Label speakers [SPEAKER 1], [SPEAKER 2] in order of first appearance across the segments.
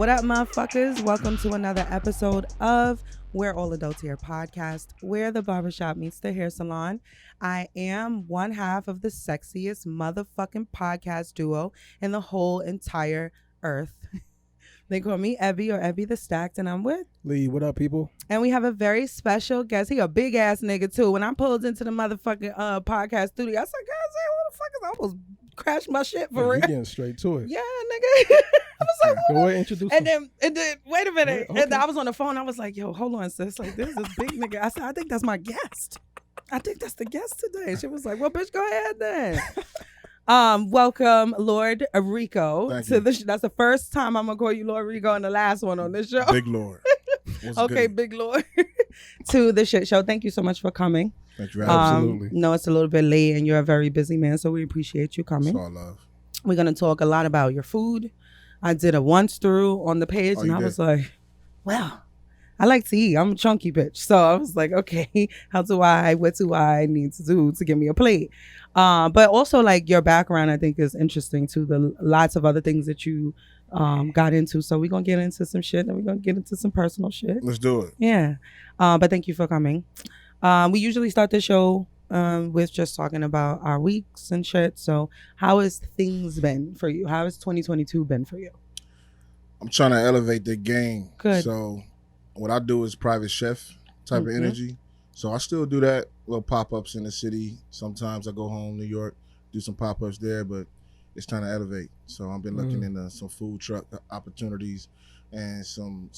[SPEAKER 1] What up, motherfuckers? Welcome to another episode of We're All Adults Here podcast, where the barbershop meets the hair salon. I am one half of the sexiest motherfucking podcast duo in the whole entire earth. They call me Ebby or Ebby the Stacked, and I'm with
[SPEAKER 2] Lee. What up, people?
[SPEAKER 1] And we have a very special guest. He a big ass nigga too. When I pulled into the motherfucking podcast studio, I said, "God damn, what the fuck is?" I almost crashed my shit for real.
[SPEAKER 2] You getting straight to it?
[SPEAKER 1] Yeah, nigga. I was like,
[SPEAKER 2] go ahead, introduce.
[SPEAKER 1] And then wait a minute.
[SPEAKER 2] Okay.
[SPEAKER 1] And then I was on the phone. I was like, "Yo, hold on, sis. Like, this is this big nigga." I said, "I think that's my guest. I think that's the guest today." She was like, "Well, bitch, go ahead then." Welcome, Lord Rico. That's the first time I'm gonna call you Lord Rico, and the last one on this show.
[SPEAKER 3] Big Lord.
[SPEAKER 1] Okay, good? Big Lord. To the shit show. Thank you so much for coming.
[SPEAKER 3] Thank you. Absolutely.
[SPEAKER 1] No, it's a little bit late, and you're a very busy man, so we appreciate you coming.
[SPEAKER 3] It's all love.
[SPEAKER 1] We're gonna talk a lot about your food. I did a once through on the page, and I was like, "Wow, I like to eat. I'm a chunky bitch." So I was like, "Okay, what do I need to do to give me a plate?" But also, like, your background, I think, is interesting too. The lots of other things that you got into. So we're gonna get into some shit, and we're gonna get into some personal shit.
[SPEAKER 3] Let's do it.
[SPEAKER 1] Yeah. But thank you for coming. We usually start the show with just talking about our weeks and shit. So how has things been for you? How has 2022 been for you?
[SPEAKER 3] I'm trying to elevate the game.
[SPEAKER 1] Good.
[SPEAKER 3] So what I do is private chef type of energy. So I still do that, little pop-ups in the city. Sometimes I go home, New York, do some pop-ups there, but it's time to elevate. So I've been looking into some food truck opportunities and some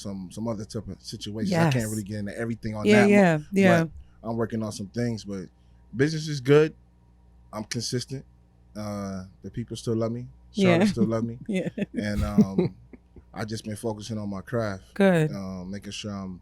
[SPEAKER 3] other type of situations.
[SPEAKER 1] Yes.
[SPEAKER 3] I can't really get into everything on that.
[SPEAKER 1] Yeah.
[SPEAKER 3] But I'm working on some things, but business is good. I'm consistent. The people still love me. Charlotte still love me.
[SPEAKER 1] Yeah.
[SPEAKER 3] And I just been focusing on my craft.
[SPEAKER 1] Good.
[SPEAKER 3] Making sure I'm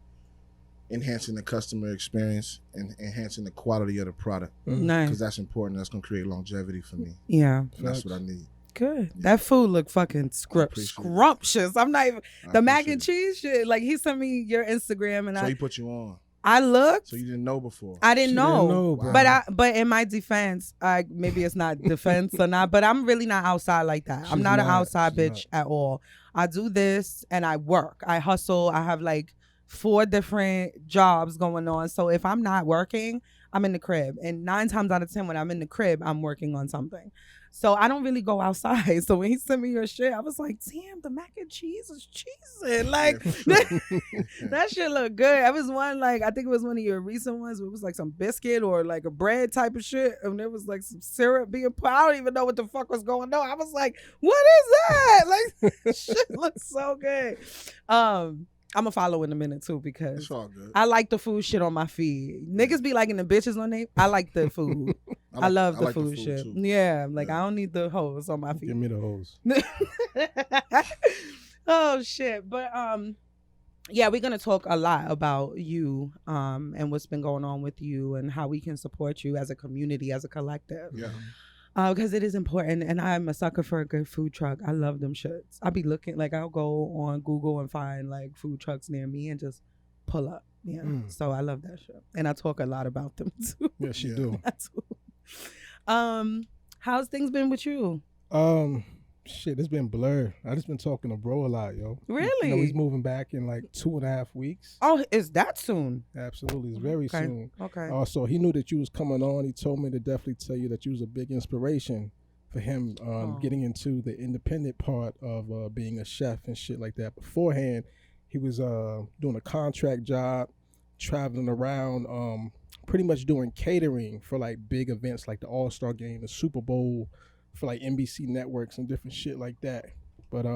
[SPEAKER 3] enhancing the customer experience and enhancing the quality of the product.
[SPEAKER 1] Nice.
[SPEAKER 3] Because that's important. That's going to create longevity for me.
[SPEAKER 1] Yeah.
[SPEAKER 3] And that's what I need.
[SPEAKER 1] Good. Yeah. That food look fucking scrumptious. I'm not even the mac and cheese shit. Like, he sent me your Instagram, and
[SPEAKER 3] he put you on.
[SPEAKER 1] I looked.
[SPEAKER 3] So you didn't know before.
[SPEAKER 1] I didn't know.
[SPEAKER 3] Wow.
[SPEAKER 1] But in my defense, maybe it's not defense or not, but I'm really not outside like that. I'm not an outside bitch at all. I do this and I work. I hustle. I have like 4 different jobs going on. So if I'm not working, I'm in the crib. And 9 times out of 10, when I'm in the crib, I'm working on something. So I don't really go outside. So when he sent me your shit, I was like, damn, the mac and cheese is cheesing. Like, that shit look good. I was one, like, I think it was one of your recent ones where it was like some biscuit or like a bread type of shit. And there was like some syrup being put. I don't even know what the fuck was going on. I was like, what is that? Like, shit looks so good. I'm going to follow in a minute, too, because
[SPEAKER 3] it's all good.
[SPEAKER 1] I like the food shit on my feed. Niggas be liking the bitches on there. I like the food. I love the food shit. Too. Yeah, like, I don't need the hoes on my feed.
[SPEAKER 2] Give me the hoes.
[SPEAKER 1] Oh, shit. But, yeah, we're going to talk a lot about you and what's been going on with you and how we can support you as a community, as a collective.
[SPEAKER 3] Yeah.
[SPEAKER 1] Because it is important, and I'm a sucker for a good food truck. I love them shits. I'll be looking, like, I'll go on Google and find like food trucks near me and just pull up. Yeah, so I love that shit, and I talk a lot about them too.
[SPEAKER 2] Yes, you do.
[SPEAKER 1] How's things been with you?
[SPEAKER 2] Shit, it's been blurred. I just been talking to bro a lot, yo.
[SPEAKER 1] Really?
[SPEAKER 2] You know, he's moving back in like 2.5 weeks.
[SPEAKER 1] Oh, is that soon?
[SPEAKER 2] Absolutely, it's very soon.
[SPEAKER 1] Okay.
[SPEAKER 2] So he knew that you was coming on. He told me to definitely tell you that you was a big inspiration for him getting into the independent part of being a chef and shit like that. Beforehand, he was doing a contract job, traveling around, pretty much doing catering for like big events like the All-Star Game, the Super Bowl, for like NBC networks and different shit like that. But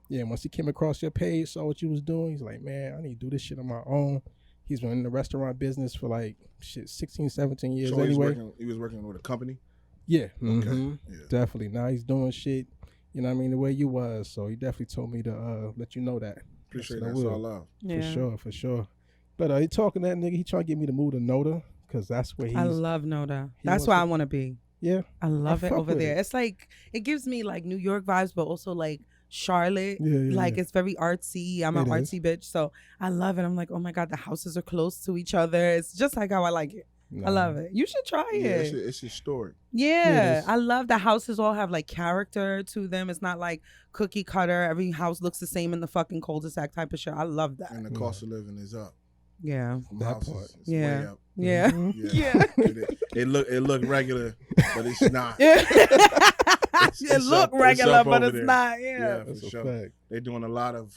[SPEAKER 2] yeah, once he came across your page, saw what you was doing, he's like, man, I need to do this shit on my own. He's been in the restaurant business for like 16, 17 years
[SPEAKER 3] so
[SPEAKER 2] anyway.
[SPEAKER 3] He was working with a company?
[SPEAKER 2] Yeah.
[SPEAKER 3] Okay. Yeah.
[SPEAKER 2] Definitely. Now he's doing shit, you know what I mean, the way you was. So he definitely told me to let you know that.
[SPEAKER 3] Appreciate that. That's all love.
[SPEAKER 1] Yeah.
[SPEAKER 2] For sure. But he talking to that nigga, he trying to get me to move to Noda, because that's where he's.
[SPEAKER 1] I love Noda. That's where I want to be.
[SPEAKER 2] Yeah.
[SPEAKER 1] I love it over there. It's like, it gives me like New York vibes, but also like Charlotte. Like, it's very artsy. I'm an artsy bitch. So I love it. I'm like, oh my God, the houses are close to each other. It's just like how I like it. I love it. You should try it.
[SPEAKER 3] It's historic.
[SPEAKER 1] Yeah, I love the houses all have like character to them. It's not like cookie cutter. Every house looks the same in the fucking cul-de-sac type of shit. I love that.
[SPEAKER 3] And the cost of living is up.
[SPEAKER 1] Yeah,
[SPEAKER 2] that part.
[SPEAKER 1] Yeah.
[SPEAKER 3] Way up.
[SPEAKER 1] Yeah.
[SPEAKER 3] Yeah. It look regular, but it's not.
[SPEAKER 1] It look regular, but it's not.
[SPEAKER 3] Yeah,
[SPEAKER 2] That's
[SPEAKER 3] for
[SPEAKER 2] a
[SPEAKER 3] sure.
[SPEAKER 2] fact.
[SPEAKER 3] They're doing a lot of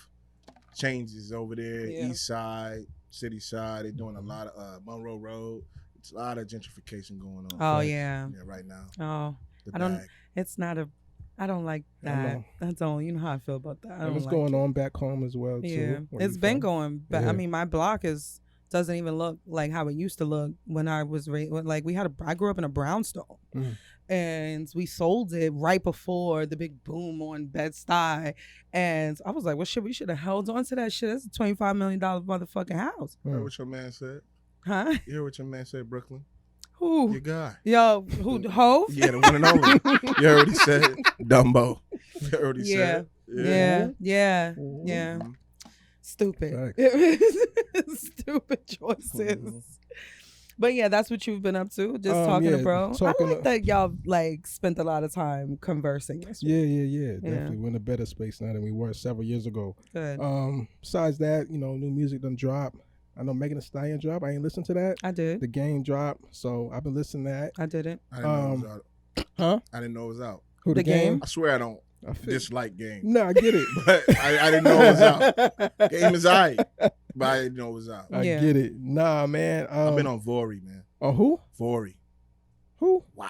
[SPEAKER 3] changes over there.
[SPEAKER 1] Yeah.
[SPEAKER 3] East side, city side. They're doing a lot of Monroe Road. It's a lot of gentrification going on.
[SPEAKER 1] Oh yeah.
[SPEAKER 3] Yeah, right now.
[SPEAKER 1] Oh,
[SPEAKER 3] The
[SPEAKER 1] I don't.
[SPEAKER 3] bag.
[SPEAKER 1] It's not a. I don't like that. That's all. You know how I feel about that. I
[SPEAKER 2] And
[SPEAKER 1] don't
[SPEAKER 2] it's
[SPEAKER 1] like
[SPEAKER 2] going
[SPEAKER 1] it.
[SPEAKER 2] on back home as well, too.
[SPEAKER 1] Yeah,
[SPEAKER 2] where
[SPEAKER 1] it's
[SPEAKER 2] you
[SPEAKER 1] been
[SPEAKER 2] from.
[SPEAKER 1] going. But I
[SPEAKER 2] Yeah.
[SPEAKER 1] mean, my block doesn't even look like how it used to look when I was like I grew up in a brownstone, and we sold it right before the big boom on Bed-Stuy, and I was like, well, shit, we should have held on to that shit. That's a $25 million motherfucking house,
[SPEAKER 3] You heard what your man said?
[SPEAKER 1] huh?
[SPEAKER 3] You heard what your man said, Brooklyn?
[SPEAKER 1] Who?
[SPEAKER 3] Your guy.
[SPEAKER 1] Yo, who? Hove?
[SPEAKER 3] Yeah, the one and only. You heard what he said? Dumbo. You heard what he
[SPEAKER 1] Yeah.
[SPEAKER 3] said?
[SPEAKER 1] Yeah.
[SPEAKER 3] Mhm.
[SPEAKER 1] Stupid. Stupid choices. But yeah, that's what you've been up to. Just talking to bro. I like that y'all like spent a lot of time conversing.
[SPEAKER 2] Yeah. Definitely. We're in a better space now than we were several years ago.
[SPEAKER 1] Good.
[SPEAKER 2] Besides that, new music done drop. I know Megan Thee Stallion dropped. I ain't listened to that.
[SPEAKER 1] I did.
[SPEAKER 2] The Game dropped. So I've been listening to that.
[SPEAKER 1] I didn't.
[SPEAKER 3] I didn't know it was out.
[SPEAKER 2] Huh?
[SPEAKER 3] I didn't know it was out.
[SPEAKER 2] Who,
[SPEAKER 1] The Game?
[SPEAKER 3] I swear I don't
[SPEAKER 2] I feel-
[SPEAKER 3] dislike Game.
[SPEAKER 2] No, I get it.
[SPEAKER 3] But I didn't know it was out. Game is aight, but I didn't know it was out.
[SPEAKER 2] I
[SPEAKER 1] Yeah.
[SPEAKER 2] get it. Nah, man.
[SPEAKER 3] I've been on Vori, man.
[SPEAKER 2] Oh, who?
[SPEAKER 3] Vori.
[SPEAKER 2] Who?
[SPEAKER 3] Wow.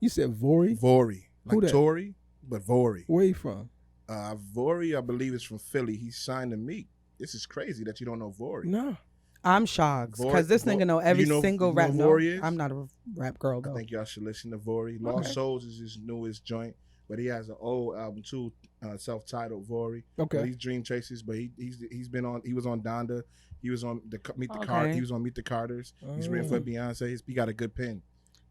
[SPEAKER 2] You said Vori?
[SPEAKER 3] Vori.
[SPEAKER 2] Who
[SPEAKER 3] Like
[SPEAKER 2] that?
[SPEAKER 3] Tory, but Vori.
[SPEAKER 2] Where you from?
[SPEAKER 3] Vori, I believe, is from Philly. He signed to Meek. This is crazy that you don't know Vori.
[SPEAKER 2] No.
[SPEAKER 1] I'm shocked
[SPEAKER 3] Vori-
[SPEAKER 1] because this nigga know every
[SPEAKER 3] you know-
[SPEAKER 1] single
[SPEAKER 3] you know
[SPEAKER 1] rap.
[SPEAKER 3] who
[SPEAKER 1] No,
[SPEAKER 3] Vori is?
[SPEAKER 1] I'm not a rap girl
[SPEAKER 3] I
[SPEAKER 1] though.
[SPEAKER 3] think y'all should listen to Vori. Lost Souls is his newest joint, but he has an old album too, self-titled Vori.
[SPEAKER 2] Okay.
[SPEAKER 3] But he's Dream Chasers, but he's been on. He was on Donda. He was on Meet the
[SPEAKER 1] Okay.
[SPEAKER 3] Carters. He was on Meet the Carters. He's written for Beyonce. He got a good pen.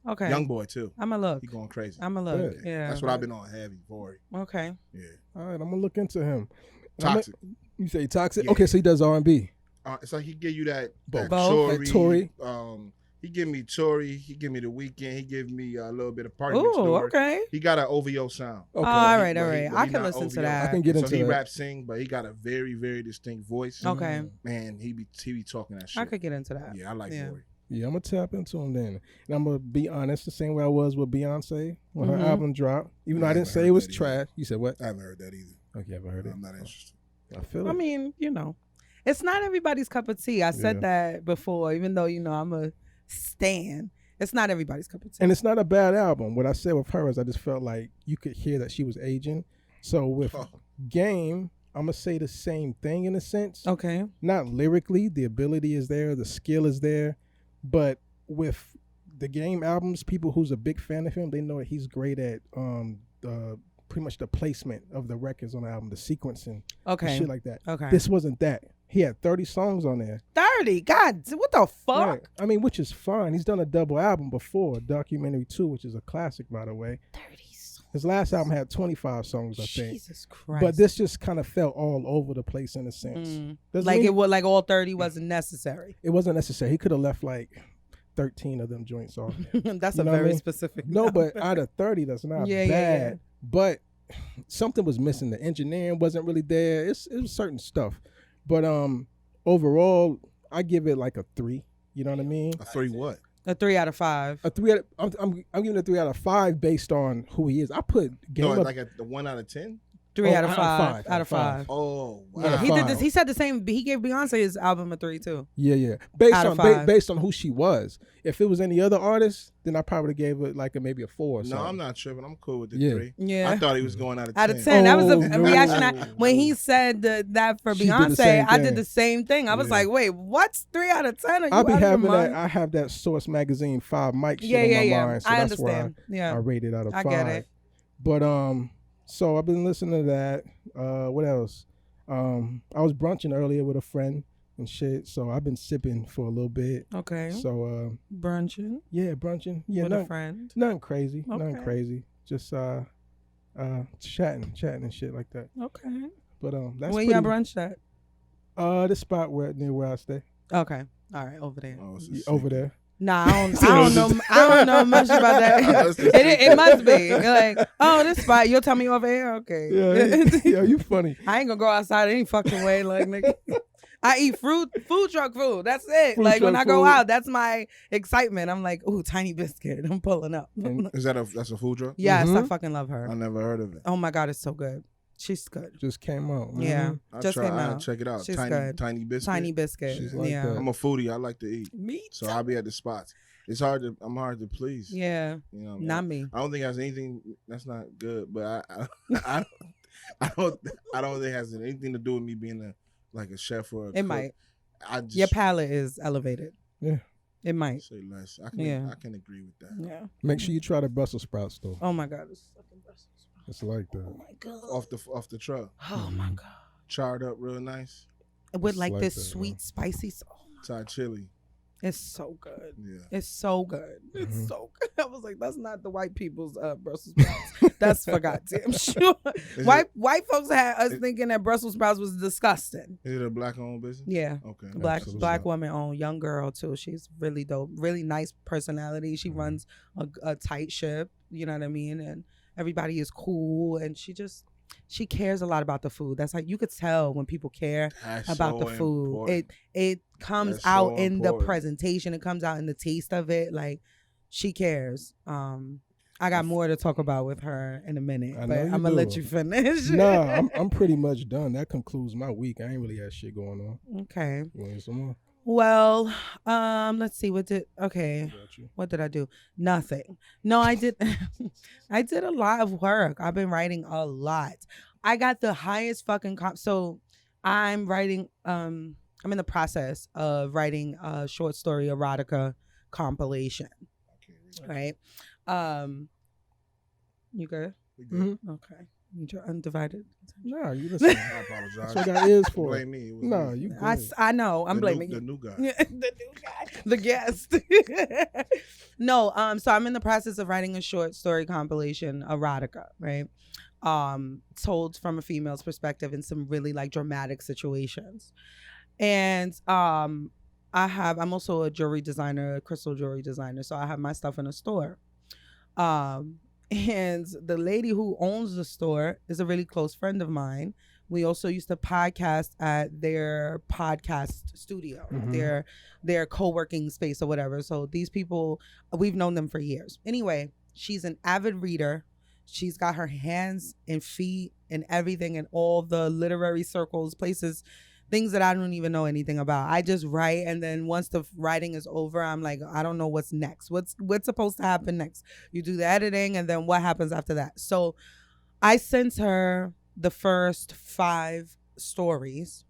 [SPEAKER 1] Okay.
[SPEAKER 3] Young boy too.
[SPEAKER 1] I'm a look.
[SPEAKER 3] He going crazy.
[SPEAKER 1] I'm a look. Yeah.
[SPEAKER 3] That's what I've been on heavy. Vori.
[SPEAKER 1] Okay.
[SPEAKER 3] Yeah.
[SPEAKER 2] All right, I'm gonna look into him.
[SPEAKER 3] Toxic.
[SPEAKER 2] You say Toxic?
[SPEAKER 3] Yeah.
[SPEAKER 2] Okay, so he does R&B.
[SPEAKER 3] It's like he give you that
[SPEAKER 1] Both.
[SPEAKER 3] Tory.
[SPEAKER 2] That Tory.
[SPEAKER 3] He give me Tory. He give me The Weeknd. He give me a little bit of Party
[SPEAKER 1] Ooh,
[SPEAKER 3] Next Door.
[SPEAKER 1] okay.
[SPEAKER 3] He got an OVO sound.
[SPEAKER 2] Okay.
[SPEAKER 1] All right.
[SPEAKER 3] But
[SPEAKER 1] I
[SPEAKER 3] he
[SPEAKER 1] can
[SPEAKER 3] not
[SPEAKER 1] listen to
[SPEAKER 3] OVO.
[SPEAKER 1] that.
[SPEAKER 2] I can get into
[SPEAKER 3] So he
[SPEAKER 2] that.
[SPEAKER 3] rap sing, but he got a very, very distinct voice.
[SPEAKER 1] Okay.
[SPEAKER 3] Man, he be talking that shit.
[SPEAKER 1] I could get into that.
[SPEAKER 3] Yeah, I like
[SPEAKER 1] Yeah.
[SPEAKER 3] Vori.
[SPEAKER 2] Yeah, I'm gonna tap into him then. And I'm gonna be honest, the same way I was with Beyonce when her album dropped. Even though I didn't say it was trash. You said what?
[SPEAKER 3] I haven't heard that either.
[SPEAKER 2] Okay, I've heard it.
[SPEAKER 3] I'm not interested.
[SPEAKER 2] I feel
[SPEAKER 1] I
[SPEAKER 2] it.
[SPEAKER 1] mean, it's not everybody's cup of tea. I said that before, even though, I'm a stan. It's not everybody's cup of tea.
[SPEAKER 2] And it's not a bad album. What I said with her is I just felt like you could hear that she was aging. So with Game, I'm going to say the same thing in a sense.
[SPEAKER 1] Okay.
[SPEAKER 2] Not lyrically. The ability is there. The skill is there. But with the Game albums, people who's a big fan of him, they know that he's great at pretty much the placement of the records on the album, the sequencing,
[SPEAKER 1] Okay.
[SPEAKER 2] shit like that.
[SPEAKER 1] Okay.
[SPEAKER 2] This wasn't that. He had 30 songs on there.
[SPEAKER 1] 30. God, what the fuck?
[SPEAKER 2] Right. I mean, which is fine. He's done a double album before, Documentary 2, which is a classic, by the way.
[SPEAKER 1] 30 songs.
[SPEAKER 2] His last album had 25 songs, I think.
[SPEAKER 1] Jesus Christ.
[SPEAKER 2] But this just kind of felt all over the place in a sense. Doesn't
[SPEAKER 1] Like
[SPEAKER 2] mean-
[SPEAKER 1] it was like all 30 wasn't necessary.
[SPEAKER 2] It wasn't necessary. He could have left like 13 of them joints off.
[SPEAKER 1] That's
[SPEAKER 2] You
[SPEAKER 1] a
[SPEAKER 2] know what I
[SPEAKER 1] very
[SPEAKER 2] mean?
[SPEAKER 1] specific.
[SPEAKER 2] No, but out of 30, that's not
[SPEAKER 1] Yeah,
[SPEAKER 2] bad.
[SPEAKER 1] yeah, yeah.
[SPEAKER 2] But something was missing. The engineering wasn't really there. It was certain stuff. But overall, I give it like a 3. You know what I mean?
[SPEAKER 3] A 3 what?
[SPEAKER 1] A 3 out of 5.
[SPEAKER 2] A 3 out of, I'm giving it a 3 out of 5 based on who he is. I put Game
[SPEAKER 3] No,
[SPEAKER 2] up.
[SPEAKER 3] like the 1 out of 10?
[SPEAKER 1] 3
[SPEAKER 2] Oh,
[SPEAKER 1] out of 5. Out of 5.
[SPEAKER 3] Oh, wow.
[SPEAKER 1] Yeah,
[SPEAKER 2] Out of
[SPEAKER 1] he did
[SPEAKER 2] 5.
[SPEAKER 1] this. He said the same. He gave Beyonce his album a 3 too.
[SPEAKER 2] Yeah. Based
[SPEAKER 1] Out
[SPEAKER 2] on
[SPEAKER 1] of 5.
[SPEAKER 2] based on who she was. If it was any other artist, then I probably gave it like maybe a 4 or
[SPEAKER 3] No,
[SPEAKER 2] something.
[SPEAKER 3] I'm not tripping. I'm cool with the
[SPEAKER 2] Yeah.
[SPEAKER 3] 3.
[SPEAKER 1] Yeah.
[SPEAKER 3] I thought he was going out of 10.
[SPEAKER 1] Out of 10. That was a
[SPEAKER 2] Oh,
[SPEAKER 1] reaction. When he said that for
[SPEAKER 2] She did the
[SPEAKER 1] Beyonce,
[SPEAKER 2] same
[SPEAKER 1] I did
[SPEAKER 2] thing.
[SPEAKER 1] the same thing. I was
[SPEAKER 2] Yeah.
[SPEAKER 1] like, wait, what's 3 out of 10? Are you
[SPEAKER 2] I'll be
[SPEAKER 1] out of your
[SPEAKER 2] having
[SPEAKER 1] mind?
[SPEAKER 2] that. I have that Source Magazine 5 mic shit
[SPEAKER 1] Yeah,
[SPEAKER 2] on my
[SPEAKER 1] yeah.
[SPEAKER 2] mind. So
[SPEAKER 1] I
[SPEAKER 2] that's
[SPEAKER 1] understand.
[SPEAKER 2] why
[SPEAKER 1] Yeah.
[SPEAKER 2] I rated out of 5.
[SPEAKER 1] I get it.
[SPEAKER 2] But so I've been listening to that. What else? I was brunching earlier with a friend and shit. So I've been sipping for a little bit.
[SPEAKER 1] Okay.
[SPEAKER 2] So
[SPEAKER 1] Brunching
[SPEAKER 2] yeah, brunching. Yeah,
[SPEAKER 1] with a friend.
[SPEAKER 2] nothing crazy.
[SPEAKER 1] Okay.
[SPEAKER 2] Nothing crazy. Just chatting and shit like that.
[SPEAKER 1] Okay.
[SPEAKER 2] But that's
[SPEAKER 1] Where
[SPEAKER 2] pretty,
[SPEAKER 1] y'all brunch at?
[SPEAKER 2] the spot near where I stay.
[SPEAKER 1] Okay. All right. Over there.
[SPEAKER 3] Oh, it's a
[SPEAKER 2] Over
[SPEAKER 3] secret.
[SPEAKER 2] there.
[SPEAKER 1] Nah, I don't know much about that. it must be. You're like, oh, this spot. You'll tell me over here? Okay.
[SPEAKER 2] Yeah, you funny.
[SPEAKER 1] I ain't gonna go outside any fucking way. Like, nigga. I eat food truck food. That's it.
[SPEAKER 2] Food
[SPEAKER 1] like when
[SPEAKER 2] truck
[SPEAKER 1] I go
[SPEAKER 2] food.
[SPEAKER 1] out, that's my excitement. I'm like, ooh, tiny biscuit. I'm pulling up.
[SPEAKER 3] That's a food truck?
[SPEAKER 1] Yes, I fucking love her.
[SPEAKER 3] I never heard of it.
[SPEAKER 1] Oh my God, it's so good. She's good.
[SPEAKER 2] Just came out.
[SPEAKER 1] Yeah, just came
[SPEAKER 3] I'll
[SPEAKER 1] out.
[SPEAKER 3] check it out.
[SPEAKER 1] She's
[SPEAKER 3] Tiny,
[SPEAKER 1] good.
[SPEAKER 3] tiny biscuit.
[SPEAKER 1] Tiny biscuit.
[SPEAKER 2] She's like
[SPEAKER 1] yeah.
[SPEAKER 2] that.
[SPEAKER 3] I'm a foodie. I like to eat.
[SPEAKER 1] Me too.
[SPEAKER 3] So I'll be at the spots. I'm hard to please.
[SPEAKER 1] Yeah.
[SPEAKER 3] You know what I mean?
[SPEAKER 1] Not me.
[SPEAKER 3] I don't think it has anything that's not good, but I don't think it has anything to do with me being a chef or a
[SPEAKER 1] It
[SPEAKER 3] cook.
[SPEAKER 1] might.
[SPEAKER 3] I
[SPEAKER 1] Your palate is elevated.
[SPEAKER 2] Yeah.
[SPEAKER 1] It might.
[SPEAKER 3] say less. I can agree with that.
[SPEAKER 1] Yeah.
[SPEAKER 2] Make sure you try the Brussels sprouts though.
[SPEAKER 1] Oh my God, it's fucking Brussels sprouts.
[SPEAKER 2] It's like that.
[SPEAKER 1] Oh my God.
[SPEAKER 3] Off the truck.
[SPEAKER 1] Oh my God.
[SPEAKER 3] Charred up real nice.
[SPEAKER 1] With
[SPEAKER 2] It's
[SPEAKER 1] like
[SPEAKER 2] like
[SPEAKER 1] this
[SPEAKER 2] that,
[SPEAKER 1] sweet, spicy.
[SPEAKER 3] Thai chili.
[SPEAKER 1] It's so good.
[SPEAKER 3] Yeah.
[SPEAKER 1] It's so good. It's so good. I was like, that's not the white people's Brussels sprouts. That's for goddamn sure. White folks had us thinking that Brussels sprouts was disgusting.
[SPEAKER 3] Is it a black-owned business?
[SPEAKER 1] Yeah.
[SPEAKER 3] Okay.
[SPEAKER 1] Black woman owned, young girl too. She's really dope. Really nice personality. She runs a tight ship. You know what I mean? And everybody is cool. And she cares a lot about the food. That's like you could tell when people care about the food.
[SPEAKER 3] Important.
[SPEAKER 1] It comes
[SPEAKER 3] That's
[SPEAKER 1] out
[SPEAKER 3] so
[SPEAKER 1] in the
[SPEAKER 3] important.
[SPEAKER 1] presentation. It comes out in the taste of it. Like she cares. I got more to talk about with her in a minute,
[SPEAKER 2] I
[SPEAKER 1] but
[SPEAKER 2] know you
[SPEAKER 1] I'm gonna let
[SPEAKER 2] do.
[SPEAKER 1] you finish.
[SPEAKER 2] Nah, I'm pretty much done. That concludes my week. I ain't really had shit going on.
[SPEAKER 1] Okay.
[SPEAKER 2] You want some more?
[SPEAKER 1] Well, let's see. What did I do? Nothing. No, I did. I did a lot of work. I've been writing a lot. I got the highest fucking so I'm writing. I'm in the process of writing a short story erotica compilation. Right. You good?
[SPEAKER 2] Mm-hmm.
[SPEAKER 1] Okay. Need your undivided attention.
[SPEAKER 2] Nah, you listen.
[SPEAKER 3] I apologize.
[SPEAKER 2] That's what that is for.
[SPEAKER 3] Blame me. It was
[SPEAKER 2] Nah,
[SPEAKER 3] me.
[SPEAKER 2] you good.
[SPEAKER 1] I know. I'm blaming
[SPEAKER 3] the
[SPEAKER 1] you.
[SPEAKER 3] new guy.
[SPEAKER 1] The new guy. The guest. No, so I'm in the process of writing a short story compilation, erotica, right? Told from a female's perspective in some really like dramatic situations. And I'm also a jewelry designer, a crystal jewelry designer. So I have my stuff in a store. And the lady who owns the store is a really close friend of mine. We also used to podcast at their podcast studio, their co-working space or whatever. So these people, we've known them for years. Anyway, she's an avid reader. She's got her hands and feet and everything in all the literary circles, places, things that I don't even know anything about. I just write, and then once the writing is over, I'm like, I don't know what's next. What's supposed to happen next? You do the editing, and then what happens after that? So I sent her the first 5 stories,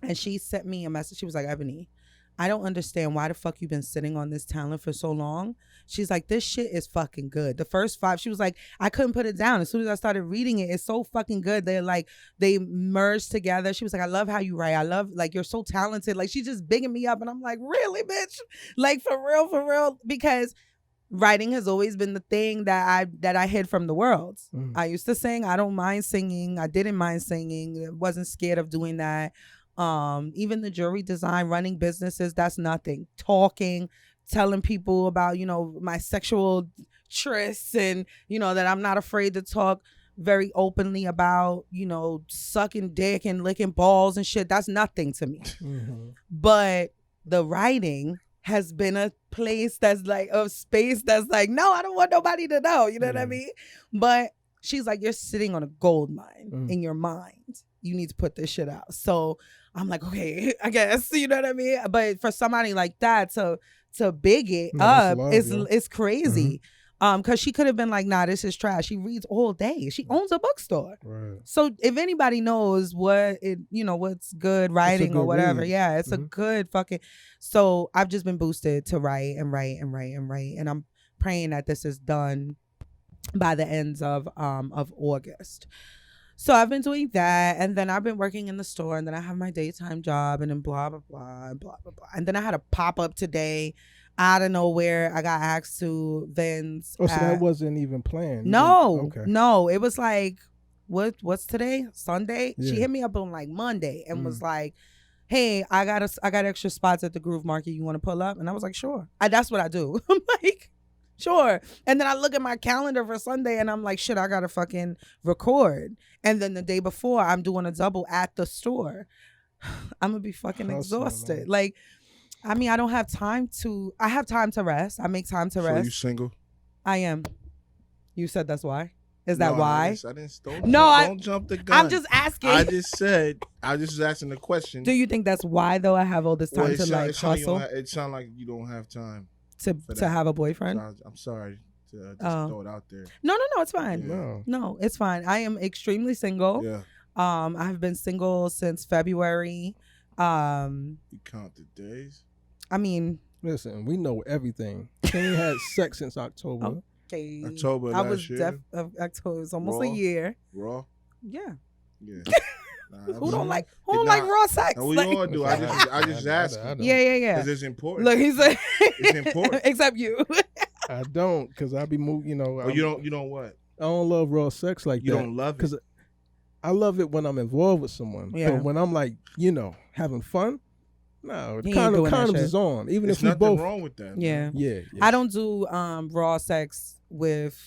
[SPEAKER 1] and she sent me a message. She was like, Ebony, I don't understand why the fuck you've been sitting on this talent for so long. She's like, this shit is fucking good. The first 5, she was like, I couldn't put it down. As soon as I started reading it, it's so fucking good. They merged together. She was like, I love how you write. I love, like, you're so talented. Like, she's just bigging me up. And I'm like, really, bitch? Like, for real? Because writing has always been the thing that I hid from the world. I used to sing. I don't mind singing. I didn't mind singing. I wasn't scared of doing that. Even the jewelry design, running businesses, that's nothing. Talking, telling people about, my sexual trysts and, that I'm not afraid to talk very openly about, sucking dick and licking balls and shit. That's nothing to me. But the writing has been a place that's like a space that's like, no, I don't want nobody to know. You know what I mean? But she's like, you're sitting on a gold mine in your mind. You need to put this shit out. So I'm like, okay, I guess, you know what I mean? But for somebody like that to big it up, it's crazy. Because she could have been like, nah, this is trash. She reads all day. She owns a bookstore. Right. So if anybody knows what's good writing or whatever, it's a good fucking. So I've just been boosted to write. And I'm praying that this is done by the ends of August. So I've been doing that, and then I've been working in the store, and then I have my daytime job, and then blah, blah, blah, and blah, blah, blah. And then I had a pop-up today out of nowhere. I got asked to Vince.
[SPEAKER 2] Oh, so that wasn't even planned?
[SPEAKER 1] No.
[SPEAKER 2] Okay.
[SPEAKER 1] No. It was like, what's today? Sunday?
[SPEAKER 2] Yeah.
[SPEAKER 1] She hit me up on like Monday and was like, hey, I got extra spots at the Groove Market. You want to pull up? And I was like, sure. That's what I do. I'm like, sure. And then I look at my calendar for Sunday and I'm like, shit, I got to fucking record. And then the day before, I'm doing a double at the store. I'm going to be fucking exhausted.
[SPEAKER 2] Man.
[SPEAKER 1] Like, I mean, I don't have time to, I have time to rest. I make time to rest.
[SPEAKER 3] So you single?
[SPEAKER 1] I am. You said that's why? Is that why?
[SPEAKER 3] Don't jump the gun.
[SPEAKER 1] I'm just asking.
[SPEAKER 3] I just was asking the question.
[SPEAKER 1] Do you think that's why though I have all this time to like hustle?
[SPEAKER 3] It sounds like you don't have time
[SPEAKER 1] to have a boyfriend.
[SPEAKER 3] I'm sorry to just throw it out there.
[SPEAKER 1] No, it's fine.
[SPEAKER 3] Yeah.
[SPEAKER 1] No, it's fine. I am extremely single.
[SPEAKER 3] Yeah.
[SPEAKER 1] I have been single since February.
[SPEAKER 3] You count the days?
[SPEAKER 1] I mean,
[SPEAKER 2] listen, we know everything. Kenny had sex since October.
[SPEAKER 1] Okay.
[SPEAKER 3] October
[SPEAKER 1] I
[SPEAKER 3] last
[SPEAKER 1] was
[SPEAKER 3] year.
[SPEAKER 1] October. It's almost
[SPEAKER 3] Raw?
[SPEAKER 1] a year.
[SPEAKER 3] Raw?
[SPEAKER 1] Yeah.
[SPEAKER 3] Yeah.
[SPEAKER 1] Who don't like raw sex?
[SPEAKER 3] No, we
[SPEAKER 1] like,
[SPEAKER 3] all do. I just asked.
[SPEAKER 1] Yeah.
[SPEAKER 3] Because it's important.
[SPEAKER 1] Look, he said
[SPEAKER 3] it's important.
[SPEAKER 1] Except you.
[SPEAKER 2] I don't, because I be moving. You know.
[SPEAKER 3] You don't what?
[SPEAKER 2] I don't love raw sex like
[SPEAKER 3] you
[SPEAKER 2] that.
[SPEAKER 3] You don't love it.
[SPEAKER 2] Because I love it when I'm involved with someone.
[SPEAKER 1] Yeah.
[SPEAKER 2] But when I'm like, having fun. No,
[SPEAKER 1] He ain't doing that
[SPEAKER 2] condoms
[SPEAKER 1] shit.
[SPEAKER 2] is on. Even
[SPEAKER 3] There's
[SPEAKER 2] if we
[SPEAKER 3] nothing
[SPEAKER 2] both.
[SPEAKER 3] wrong with that.
[SPEAKER 1] Yeah.
[SPEAKER 2] Yeah.
[SPEAKER 1] I don't do raw sex with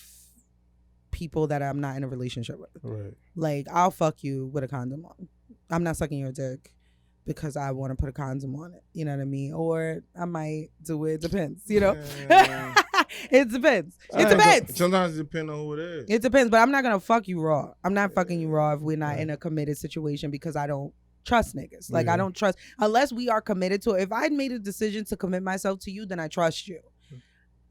[SPEAKER 1] people that I'm not in a relationship with.
[SPEAKER 2] Right.
[SPEAKER 1] Like, I'll fuck you with a condom on. I'm not sucking your dick because I want to put a condom on it. You know what I mean? Or I might do it. Depends. You know?
[SPEAKER 3] Yeah.
[SPEAKER 1] It depends. It depends.
[SPEAKER 3] Sometimes it depends on who it is.
[SPEAKER 1] It depends, but I'm not going to fuck you raw. I'm not fucking you raw if we're not in a committed situation because I don't trust niggas. Like, I don't trust, unless we are committed to it. If I made a decision to commit myself to you, then I trust you.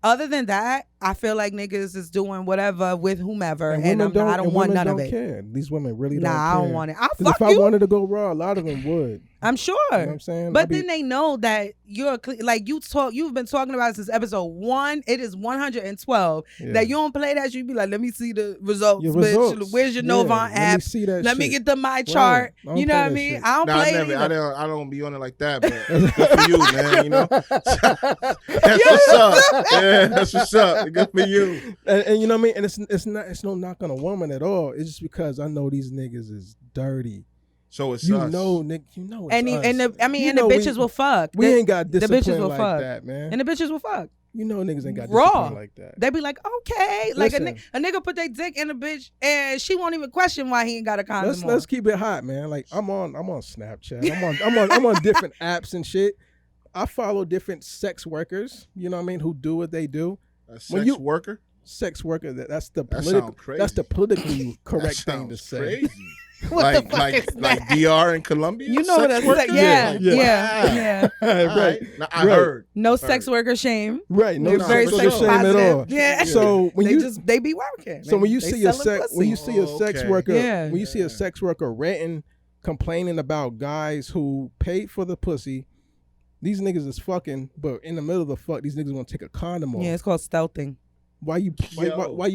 [SPEAKER 1] Other than that, I feel like niggas is doing whatever with whomever, and I don't want none of it.
[SPEAKER 2] Care. These women really don't care.
[SPEAKER 1] Nah, I don't want it. I'll fuck
[SPEAKER 2] if I wanted to go raw, a lot of them would.
[SPEAKER 1] I'm sure.
[SPEAKER 2] You know what I'm saying?
[SPEAKER 1] But then they know that you're like you've been talking about it since episode 1. It is 112 that you don't play that shit. You be like, let me see the results, bitch. Where's your Novant app? Let me get the my chart.
[SPEAKER 2] Right.
[SPEAKER 1] You know what I mean?
[SPEAKER 2] Shit.
[SPEAKER 1] I don't play it
[SPEAKER 3] either. I don't be on it like that. But good for you, man. You know, that's what's up. Yeah, that's what's up. Good for you.
[SPEAKER 2] And you know what I mean? And it's no knock on a woman at all. It's just because I know these niggas is dirty.
[SPEAKER 3] So it's
[SPEAKER 2] us.
[SPEAKER 3] Nigga,
[SPEAKER 2] it's
[SPEAKER 1] and
[SPEAKER 2] us.
[SPEAKER 1] And the bitches will fuck.
[SPEAKER 2] We ain't got discipline
[SPEAKER 1] the bitches will
[SPEAKER 2] like
[SPEAKER 1] fuck.
[SPEAKER 2] that, man.
[SPEAKER 1] And the bitches will fuck.
[SPEAKER 2] You know niggas ain't got
[SPEAKER 1] raw
[SPEAKER 2] discipline like that.
[SPEAKER 1] They be like, okay,
[SPEAKER 2] Listen,
[SPEAKER 1] like a nigga put their dick in a bitch and she won't even question why he ain't got a condom.
[SPEAKER 2] Let's keep it hot, man. Like I'm on Snapchat. I'm on different apps and shit. I follow different sex workers. You know what I mean? Who do what they do.
[SPEAKER 3] A sex worker.
[SPEAKER 2] Sex worker. That's the politically correct thing to say.
[SPEAKER 3] Crazy.
[SPEAKER 1] What
[SPEAKER 3] like DR in Colombia?
[SPEAKER 1] You know what that's like? Yeah.
[SPEAKER 2] Right.
[SPEAKER 3] Now, I heard.
[SPEAKER 1] No sex worker shame.
[SPEAKER 2] Right. No
[SPEAKER 1] very
[SPEAKER 2] sex
[SPEAKER 1] sex
[SPEAKER 2] shame at all.
[SPEAKER 1] Yeah.
[SPEAKER 2] So when
[SPEAKER 1] they be working.
[SPEAKER 2] So when you see a sex worker,
[SPEAKER 1] when
[SPEAKER 2] you see a sex worker ranting, complaining about guys who paid for the pussy, these niggas is fucking, but in the middle of the fuck, these niggas gonna take a condom off.
[SPEAKER 1] Yeah, it's called stealthing.
[SPEAKER 2] Why you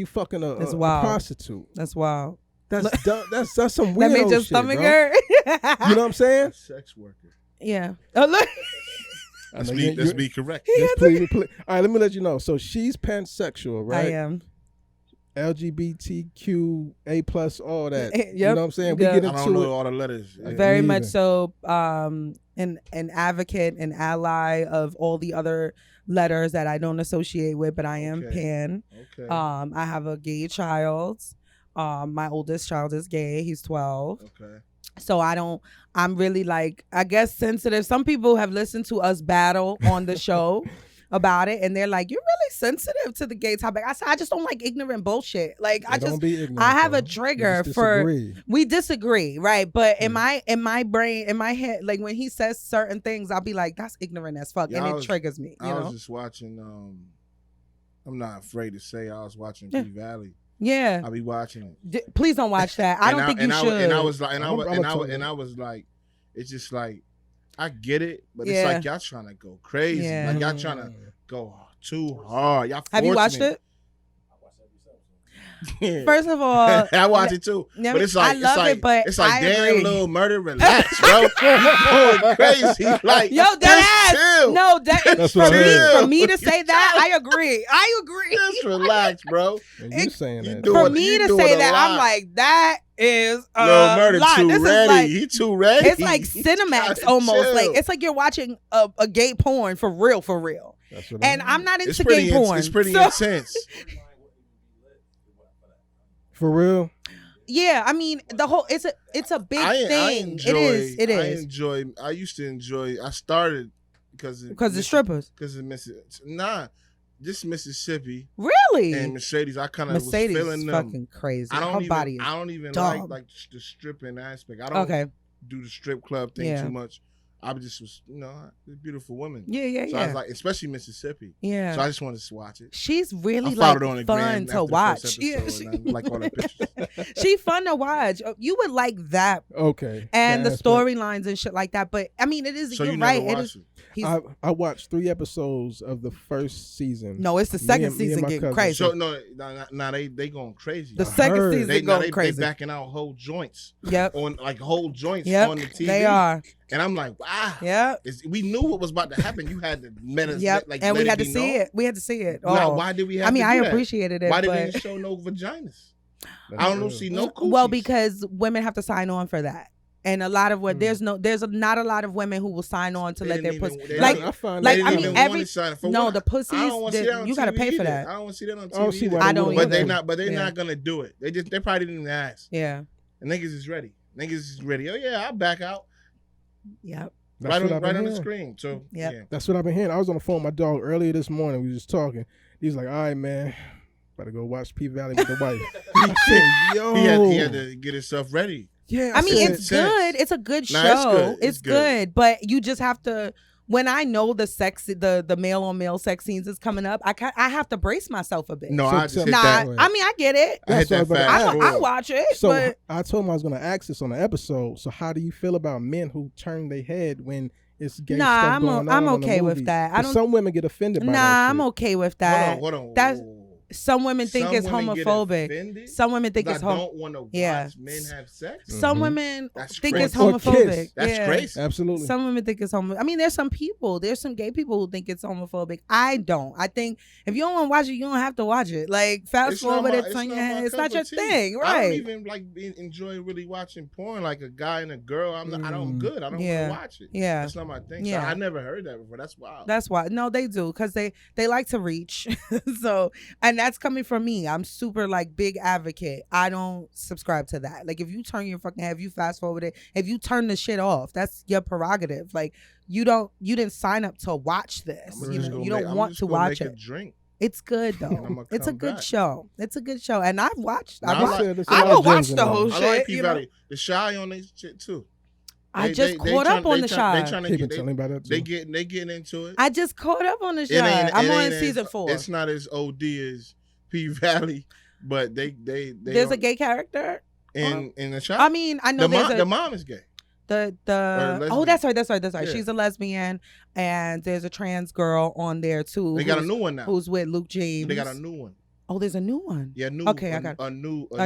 [SPEAKER 2] fucking a prostitute?
[SPEAKER 1] That's wild.
[SPEAKER 2] That's some weird
[SPEAKER 1] that made your
[SPEAKER 2] shit,
[SPEAKER 1] stomach
[SPEAKER 2] bro.
[SPEAKER 1] hurt.
[SPEAKER 2] You know what I'm saying?
[SPEAKER 3] Sex worker.
[SPEAKER 1] yeah. Oh, look.
[SPEAKER 3] Let's be correct.
[SPEAKER 2] All right, let me let you know. So she's pansexual, right?
[SPEAKER 1] I am.
[SPEAKER 2] LGBTQ A+, all that.
[SPEAKER 1] Yep.
[SPEAKER 2] You know what I'm saying? We get into
[SPEAKER 3] I don't know all the letters.
[SPEAKER 1] Very much so. An advocate, an ally of all the other letters that I don't associate with, but I am pan.
[SPEAKER 3] Okay.
[SPEAKER 1] I have a gay child. My oldest child is gay. He's 12.
[SPEAKER 3] Okay.
[SPEAKER 1] So I'm really like, I guess sensitive. Some people have listened to us battle on the show about it and they're like, you're really sensitive to the gay topic. I said, I just don't like ignorant bullshit. Like I have a trigger we disagree, right? But in my brain, in my head, like when he says certain things, I'll be like, that's ignorant as fuck. And it triggers me. I
[SPEAKER 3] was just watching, I'm not afraid to say I was watching P-Valley.
[SPEAKER 1] Yeah,
[SPEAKER 3] I'll be watching it.
[SPEAKER 1] Please don't watch that. I don't think you should.
[SPEAKER 3] And I was like, it's just like, I get it, but it's like y'all trying to go crazy.
[SPEAKER 1] Yeah.
[SPEAKER 3] Like y'all trying to go too hard. Y'all
[SPEAKER 1] have you watched it? First of all,
[SPEAKER 3] I watch it too. But it's like,
[SPEAKER 1] I love it, but
[SPEAKER 3] it's like,
[SPEAKER 1] I
[SPEAKER 3] damn,
[SPEAKER 1] agree.
[SPEAKER 3] little murder, relax, bro. You're going crazy. Like,
[SPEAKER 1] yo, that ass.
[SPEAKER 3] chill.
[SPEAKER 1] No, that
[SPEAKER 2] what I
[SPEAKER 1] for me to say that, I agree.
[SPEAKER 3] Just relax, bro.
[SPEAKER 2] You saying that?
[SPEAKER 1] For me to say that, I'm like, that is a
[SPEAKER 3] Little murder
[SPEAKER 1] lot.
[SPEAKER 3] too
[SPEAKER 1] This
[SPEAKER 3] ready.
[SPEAKER 1] is like,
[SPEAKER 3] He too ready.
[SPEAKER 1] it's like Cinemax almost.
[SPEAKER 3] Chill.
[SPEAKER 1] Like it's like you're watching a gay porn for real, for real.
[SPEAKER 2] That's what
[SPEAKER 1] And I'm not
[SPEAKER 3] It's
[SPEAKER 1] into
[SPEAKER 3] pretty
[SPEAKER 1] gay porn.
[SPEAKER 3] It's pretty
[SPEAKER 1] so-
[SPEAKER 3] intense.
[SPEAKER 2] For real?
[SPEAKER 1] Yeah, I mean the whole it's a big thing. It is.
[SPEAKER 3] I used to enjoy. I started because
[SPEAKER 1] the strippers.
[SPEAKER 3] Because of Mississippi
[SPEAKER 1] Really?
[SPEAKER 3] and Mercedes. I kind of was
[SPEAKER 1] Mercedes
[SPEAKER 3] feeling
[SPEAKER 1] is
[SPEAKER 3] them.
[SPEAKER 1] fucking crazy.
[SPEAKER 3] I
[SPEAKER 1] Her body is
[SPEAKER 3] don't even
[SPEAKER 1] dumb.
[SPEAKER 3] like the stripping aspect. I don't do the strip club thing
[SPEAKER 1] Yeah.
[SPEAKER 3] too much. I just was, beautiful women.
[SPEAKER 1] Yeah.
[SPEAKER 3] So I was like, especially Mississippi.
[SPEAKER 1] Yeah.
[SPEAKER 3] So I just wanted to watch it.
[SPEAKER 1] She's really
[SPEAKER 3] I followed her on
[SPEAKER 1] like
[SPEAKER 3] the
[SPEAKER 1] fun
[SPEAKER 3] gram
[SPEAKER 1] to
[SPEAKER 3] after the
[SPEAKER 1] watch.
[SPEAKER 3] first
[SPEAKER 1] Yeah,
[SPEAKER 3] episode, and I like all the pictures.
[SPEAKER 1] she's fun to watch. You would like that
[SPEAKER 2] Okay.
[SPEAKER 1] and the
[SPEAKER 2] That's
[SPEAKER 1] storylines and shit like that. But I mean, it is.
[SPEAKER 3] So
[SPEAKER 1] you're
[SPEAKER 3] you
[SPEAKER 1] right.
[SPEAKER 3] never
[SPEAKER 1] It
[SPEAKER 3] watched
[SPEAKER 1] is.
[SPEAKER 3] it?
[SPEAKER 1] He's,
[SPEAKER 2] I watched 3 episodes of the first season.
[SPEAKER 1] no, it's the
[SPEAKER 2] Me
[SPEAKER 1] second
[SPEAKER 2] and
[SPEAKER 1] season
[SPEAKER 2] my
[SPEAKER 1] getting
[SPEAKER 2] cousin.
[SPEAKER 1] crazy.
[SPEAKER 3] So now they going crazy.
[SPEAKER 1] The
[SPEAKER 2] I
[SPEAKER 1] second
[SPEAKER 2] heard.
[SPEAKER 1] season
[SPEAKER 3] They
[SPEAKER 1] going crazy.
[SPEAKER 3] backing out whole joints
[SPEAKER 1] Yep.
[SPEAKER 3] on like whole joints
[SPEAKER 1] Yep.
[SPEAKER 3] on the TV.
[SPEAKER 1] They are.
[SPEAKER 3] And I'm like, wow.
[SPEAKER 1] Yep.
[SPEAKER 3] We knew what was about to happen. You had to let us.
[SPEAKER 1] Yep.
[SPEAKER 3] Like,
[SPEAKER 1] And
[SPEAKER 3] let
[SPEAKER 1] we had to
[SPEAKER 3] be
[SPEAKER 1] see
[SPEAKER 3] known.
[SPEAKER 1] it. We had to see it.
[SPEAKER 3] Why did we have?
[SPEAKER 1] I mean,
[SPEAKER 3] to
[SPEAKER 1] I
[SPEAKER 3] do that?
[SPEAKER 1] appreciated it.
[SPEAKER 3] Why did
[SPEAKER 1] but,
[SPEAKER 3] they didn't show no vaginas?
[SPEAKER 2] That's
[SPEAKER 3] I don't
[SPEAKER 2] real.
[SPEAKER 3] see no coochies.
[SPEAKER 1] well, because women have to sign on for that. And a lot of what there's not a lot of women who will sign on to
[SPEAKER 3] They
[SPEAKER 1] let their
[SPEAKER 3] didn't
[SPEAKER 1] pussy
[SPEAKER 3] even- they
[SPEAKER 1] like
[SPEAKER 3] didn't-
[SPEAKER 2] I find
[SPEAKER 1] like
[SPEAKER 3] They
[SPEAKER 1] I
[SPEAKER 3] didn't
[SPEAKER 1] mean
[SPEAKER 3] even
[SPEAKER 1] every
[SPEAKER 3] want to sign for
[SPEAKER 1] no
[SPEAKER 3] what?
[SPEAKER 1] the pussies
[SPEAKER 3] I don't want to see that on
[SPEAKER 1] you
[SPEAKER 3] TV
[SPEAKER 1] got to pay for
[SPEAKER 3] either.
[SPEAKER 1] that.
[SPEAKER 3] I don't want to see that on TV.
[SPEAKER 2] I don't see why
[SPEAKER 1] I
[SPEAKER 2] they
[SPEAKER 1] don't
[SPEAKER 2] wouldn't.
[SPEAKER 1] either.
[SPEAKER 3] But they're
[SPEAKER 1] Yeah.
[SPEAKER 3] not gonna do it. They probably didn't ask.
[SPEAKER 1] Yeah.
[SPEAKER 3] And niggas is ready. Niggas is ready. Oh yeah, I'll back out.
[SPEAKER 1] Yep.
[SPEAKER 2] That's
[SPEAKER 3] right
[SPEAKER 2] what
[SPEAKER 3] on,
[SPEAKER 2] I've been
[SPEAKER 3] right on the
[SPEAKER 2] hearing.
[SPEAKER 3] screen. So
[SPEAKER 1] Yep.
[SPEAKER 3] yeah.
[SPEAKER 2] That's what I've been hearing. I was on the phone with my dog earlier this morning. We was just talking. He's like, all right, man. Better go watch P-Valley with the wife. I said, yo.
[SPEAKER 3] He had to get himself ready.
[SPEAKER 2] Yeah,
[SPEAKER 1] I mean,
[SPEAKER 2] said,
[SPEAKER 1] it's good. It's a good show.
[SPEAKER 3] Nah, it's good.
[SPEAKER 1] It's good. But you just have to. When I know the male on male sex scenes is coming up, I have to brace myself a bit.
[SPEAKER 3] No,
[SPEAKER 2] So
[SPEAKER 3] I just
[SPEAKER 2] tell
[SPEAKER 3] hit
[SPEAKER 2] me-
[SPEAKER 3] that.
[SPEAKER 1] I mean, I get it.
[SPEAKER 3] I hit that
[SPEAKER 2] That's what I was
[SPEAKER 3] fast
[SPEAKER 2] about to
[SPEAKER 1] I
[SPEAKER 3] forward.
[SPEAKER 1] watch it.
[SPEAKER 2] So
[SPEAKER 1] but
[SPEAKER 2] I told him I was going to ask this on the episode. So how do you feel about men who turn their head when it's gay
[SPEAKER 1] Nah,
[SPEAKER 2] stuff
[SPEAKER 1] I'm
[SPEAKER 2] going on
[SPEAKER 1] I'm
[SPEAKER 2] in the
[SPEAKER 1] okay with
[SPEAKER 2] movie?
[SPEAKER 1] that. I
[SPEAKER 2] 'Cause
[SPEAKER 1] don't.
[SPEAKER 2] some women get offended by that
[SPEAKER 1] Nah, I'm
[SPEAKER 2] shit.
[SPEAKER 1] okay with that.
[SPEAKER 3] Hold on.
[SPEAKER 1] That's
[SPEAKER 3] Whoa.
[SPEAKER 1] some women think
[SPEAKER 3] Some
[SPEAKER 1] it's
[SPEAKER 3] women get
[SPEAKER 1] homophobic.
[SPEAKER 3] offended?
[SPEAKER 1] Some women think it's
[SPEAKER 3] I
[SPEAKER 1] homophobic.
[SPEAKER 3] don't want to watch
[SPEAKER 1] Yeah.
[SPEAKER 3] men have sex.
[SPEAKER 1] Some women
[SPEAKER 3] That's
[SPEAKER 1] think
[SPEAKER 3] crazy.
[SPEAKER 1] it's
[SPEAKER 2] Or kiss.
[SPEAKER 1] homophobic.
[SPEAKER 3] That's
[SPEAKER 1] Yeah.
[SPEAKER 3] crazy.
[SPEAKER 2] Absolutely.
[SPEAKER 1] Some women think it's homophobic. I mean, there's some gay people who think it's homophobic. I don't. I think if you don't want to watch it, you don't have to watch it. Like, fast
[SPEAKER 3] It's not
[SPEAKER 1] forward
[SPEAKER 3] my-
[SPEAKER 1] it on your
[SPEAKER 3] not my
[SPEAKER 1] head. It's
[SPEAKER 3] cup
[SPEAKER 1] not your
[SPEAKER 3] of tea.
[SPEAKER 1] thing,
[SPEAKER 3] I don't
[SPEAKER 1] right?
[SPEAKER 3] even enjoy really watching porn like a guy and a girl. I don't good. I don't
[SPEAKER 1] Yeah.
[SPEAKER 3] want to watch it.
[SPEAKER 1] Yeah.
[SPEAKER 3] That's not my thing.
[SPEAKER 1] Yeah.
[SPEAKER 3] So I never heard that before. That's wild.
[SPEAKER 1] That's why. No, they do because they like to reach. So, and that's coming from me. I'm super like big advocate. I don't subscribe to that. Like if you turn your fucking head, if you fast forward it, if you turn the shit off, that's your prerogative. Like you didn't sign up to watch this.
[SPEAKER 3] I'm
[SPEAKER 1] You
[SPEAKER 3] just
[SPEAKER 1] know,
[SPEAKER 3] gonna
[SPEAKER 1] you
[SPEAKER 3] make-
[SPEAKER 1] don't
[SPEAKER 3] I'm
[SPEAKER 1] want
[SPEAKER 3] just
[SPEAKER 1] to
[SPEAKER 3] gonna
[SPEAKER 1] watch
[SPEAKER 3] make a
[SPEAKER 1] it.
[SPEAKER 3] drink.
[SPEAKER 1] It's good
[SPEAKER 3] And
[SPEAKER 1] though.
[SPEAKER 3] I'ma
[SPEAKER 1] It's a
[SPEAKER 3] come
[SPEAKER 1] good
[SPEAKER 3] back.
[SPEAKER 1] show. It's a good show, and I've watched.
[SPEAKER 3] Nah,
[SPEAKER 1] I
[SPEAKER 3] I
[SPEAKER 1] watched.
[SPEAKER 3] like-
[SPEAKER 2] There's a
[SPEAKER 1] I
[SPEAKER 2] lot
[SPEAKER 1] will
[SPEAKER 2] of
[SPEAKER 1] watch
[SPEAKER 2] gems in
[SPEAKER 1] the
[SPEAKER 2] there.
[SPEAKER 1] whole
[SPEAKER 3] I like
[SPEAKER 1] shit.
[SPEAKER 3] P
[SPEAKER 1] You know?
[SPEAKER 3] Valley. The Shy on this shit too.
[SPEAKER 1] I just caught up on the Shy.
[SPEAKER 3] They trying to
[SPEAKER 2] He
[SPEAKER 3] get.
[SPEAKER 2] been telling me about that too.
[SPEAKER 3] They getting into it.
[SPEAKER 1] I just caught up on the
[SPEAKER 3] It
[SPEAKER 1] Shy.
[SPEAKER 3] ain't-
[SPEAKER 1] I'm
[SPEAKER 3] it
[SPEAKER 1] on
[SPEAKER 3] ain't
[SPEAKER 1] season
[SPEAKER 3] as-
[SPEAKER 1] 4.
[SPEAKER 3] It's not as OD as P Valley, but they
[SPEAKER 1] There's a gay character.
[SPEAKER 3] in the Shy.
[SPEAKER 1] I mean, I know
[SPEAKER 3] the mom is gay.
[SPEAKER 1] the
[SPEAKER 3] lesbian.
[SPEAKER 1] that's right.
[SPEAKER 3] Yeah.
[SPEAKER 1] She's a lesbian, and there's a trans girl on there too.
[SPEAKER 3] They got a new one now.
[SPEAKER 1] Who's with Luke James?
[SPEAKER 3] They got a new one.
[SPEAKER 1] Oh, there's a new one.
[SPEAKER 3] Yeah, new.
[SPEAKER 1] Okay, I got it.
[SPEAKER 3] a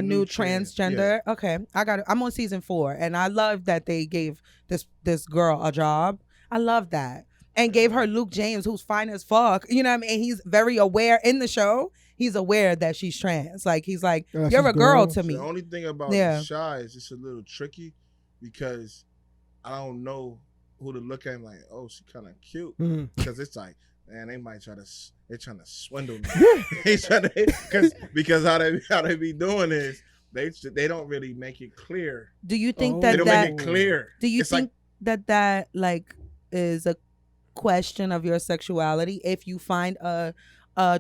[SPEAKER 3] new
[SPEAKER 1] transgender. Okay, I got it. I'm on season 4, and I love that they gave this girl a job. I love that, and gave her Luke James, who's fine as fuck. You know what I mean? He's very aware in the show. He's aware that she's trans. Like he's like,
[SPEAKER 2] That's
[SPEAKER 1] you're
[SPEAKER 2] his
[SPEAKER 1] a girl
[SPEAKER 2] girl.
[SPEAKER 1] to me.
[SPEAKER 3] The only thing about
[SPEAKER 1] Yeah.
[SPEAKER 3] the Shy is it's a little tricky because I don't know who to look at and like, oh, she kind of cute.
[SPEAKER 2] Mhm.
[SPEAKER 3] Because it's like, man, they might they're trying to swindle me. They trying to, because how they be doing is they don't really make it clear.
[SPEAKER 1] Do you think
[SPEAKER 2] Oh.
[SPEAKER 3] They
[SPEAKER 1] that
[SPEAKER 3] don't
[SPEAKER 1] that?
[SPEAKER 3] make it clear.
[SPEAKER 1] Do you
[SPEAKER 3] It's
[SPEAKER 1] think that like is a question of your sexuality if you find a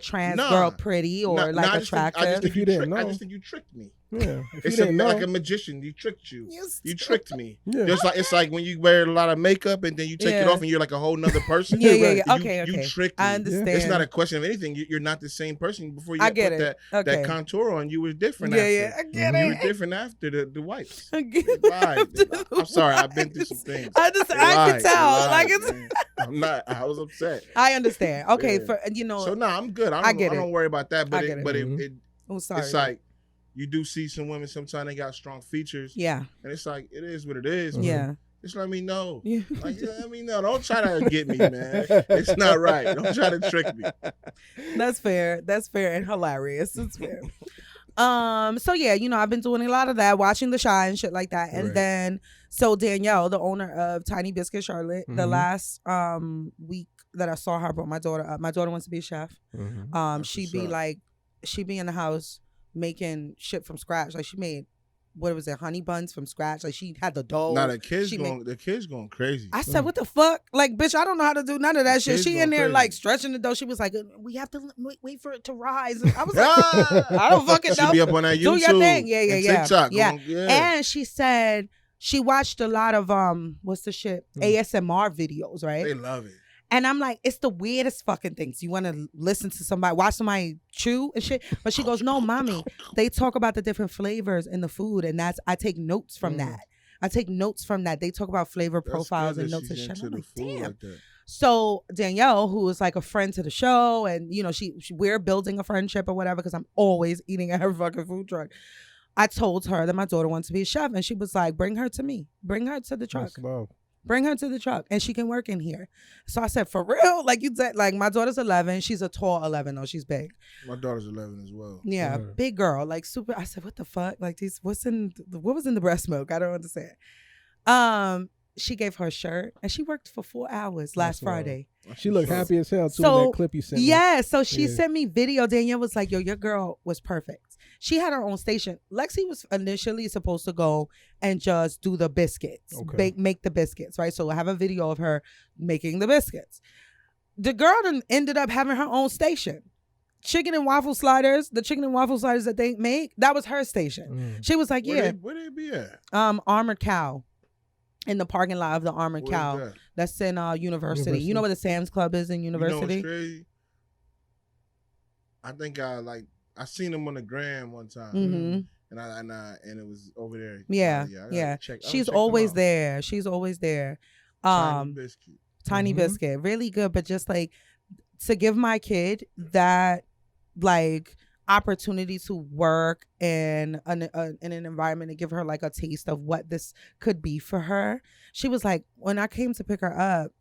[SPEAKER 1] trans
[SPEAKER 3] Nah.
[SPEAKER 1] girl pretty or
[SPEAKER 3] Nah,
[SPEAKER 1] like
[SPEAKER 3] I just think-
[SPEAKER 1] attractive?
[SPEAKER 3] I just think
[SPEAKER 2] If you didn't
[SPEAKER 3] I
[SPEAKER 2] know.
[SPEAKER 3] just think you tricked me.
[SPEAKER 2] Yeah. If
[SPEAKER 3] It's
[SPEAKER 2] you didn't know.
[SPEAKER 3] like a magician. He tricked you.
[SPEAKER 1] You
[SPEAKER 3] You tricked me.
[SPEAKER 2] Yeah.
[SPEAKER 3] Just like it's like when you wear a lot of makeup and then you take it
[SPEAKER 1] Yeah.
[SPEAKER 3] off and you're like a whole nother person.
[SPEAKER 1] Yeah.
[SPEAKER 3] You-
[SPEAKER 1] Okay.
[SPEAKER 3] You tricked me.
[SPEAKER 1] I understand.
[SPEAKER 3] It's not a question of anything. You're not the same person before you
[SPEAKER 1] I
[SPEAKER 3] put
[SPEAKER 1] get it.
[SPEAKER 3] that
[SPEAKER 1] Okay.
[SPEAKER 3] contour on. You were different.
[SPEAKER 1] Yeah,
[SPEAKER 3] after.
[SPEAKER 1] yeah, I get
[SPEAKER 3] You
[SPEAKER 1] it.
[SPEAKER 3] were different after the wipes.
[SPEAKER 1] I get
[SPEAKER 3] Lied.
[SPEAKER 1] it.
[SPEAKER 3] I'm sorry. I've been through some things.
[SPEAKER 1] I can tell.
[SPEAKER 3] Lied,
[SPEAKER 1] Like it's.
[SPEAKER 3] man. I'm not. I was upset.
[SPEAKER 1] I understand. Okay,
[SPEAKER 3] Yeah.
[SPEAKER 1] for you know.
[SPEAKER 3] So no, I'm good.
[SPEAKER 1] I get
[SPEAKER 3] I don't
[SPEAKER 1] it.
[SPEAKER 3] worry about that. But
[SPEAKER 1] I get it.
[SPEAKER 3] but
[SPEAKER 2] Mhm.
[SPEAKER 3] it
[SPEAKER 1] oh, sorry.
[SPEAKER 3] it's like you do see some women sometimes they got strong features.
[SPEAKER 1] Yeah.
[SPEAKER 3] And it's like it is what it is.
[SPEAKER 1] Yeah.
[SPEAKER 3] Just let me know.
[SPEAKER 1] Yeah.
[SPEAKER 3] Like, let me know. Don't try to get me, man. It's not right. Don't try to trick me.
[SPEAKER 1] That's fair. That's fair and hilarious. It's fair. So yeah, I've been doing a lot of that, watching The Chi and shit like that. And then so Danielle, the owner of Tiny Biscuit Charlotte, the last week that I saw her, I brought my daughter up. My daughter wants to be a chef. She be in the house making shit from scratch. Like she made honey buns from scratch. Like she had the dough.
[SPEAKER 3] Nah, the kids going crazy.
[SPEAKER 1] I said, what the fuck? Like, bitch, I don't know how to do none of that shit. She in there like stretching the dough. She was like, we have to wait for it to rise. And I was like, I don't fucking know.
[SPEAKER 3] She be up on that YouTube.
[SPEAKER 1] Do your thing. Yeah.
[SPEAKER 3] TikTok.
[SPEAKER 1] Yeah. And she said she watched a lot of what's the shit? ASMR videos, right?
[SPEAKER 3] They love it.
[SPEAKER 1] And I'm like, it's the weirdest fucking things. You want to listen to somebody, watch somebody chew and shit. But she goes, no, mommy, they talk about the different flavors in the food. And I take notes from that. I take notes from that. They talk about flavor profiles and notes and shit. I'm like, damn. Like so Danielle, who is like a friend to the show, and we're building a friendship or whatever, because I'm always eating at her fucking food truck. I told her that my daughter wants to be a chef, and she was like, bring her to me. Bring her to the truck.
[SPEAKER 2] That's love.
[SPEAKER 1] Bring her to the truck and she can work in here. So I said, for real? Like you said, like my daughter's 11. She's a tall 11 though. She's big.
[SPEAKER 3] My daughter's 11 as well.
[SPEAKER 1] Yeah, big girl. Like super. I said, what the fuck? Like what was in the breast milk? I don't understand. She gave her a shirt and she worked for 4 hours last Friday.
[SPEAKER 2] She looked happy as hell too in that clip you sent me.
[SPEAKER 1] Yeah, so she sent me video. Danielle was like, yo, your girl was perfect. She had her own station. Lexi was initially supposed to go and just do the biscuits, make the biscuits, right? So I have a video of her making the biscuits. The girl ended up having her own station. The chicken and waffle sliders that they make, that was her station. She was like,
[SPEAKER 3] where they be at?
[SPEAKER 1] Armored Cow. In the parking lot of the Armored Cow. That's in University. You know where the Sam's Club is in University?
[SPEAKER 3] You know what's crazy? I think I seen them on the gram one time. And it was over there.
[SPEAKER 1] Yeah. She's always there. Tiny Biscuit. Really good, but just like to give my kid that like opportunity to work in an environment and give her like a taste of what this could be for her. She was like, when I came to pick her up,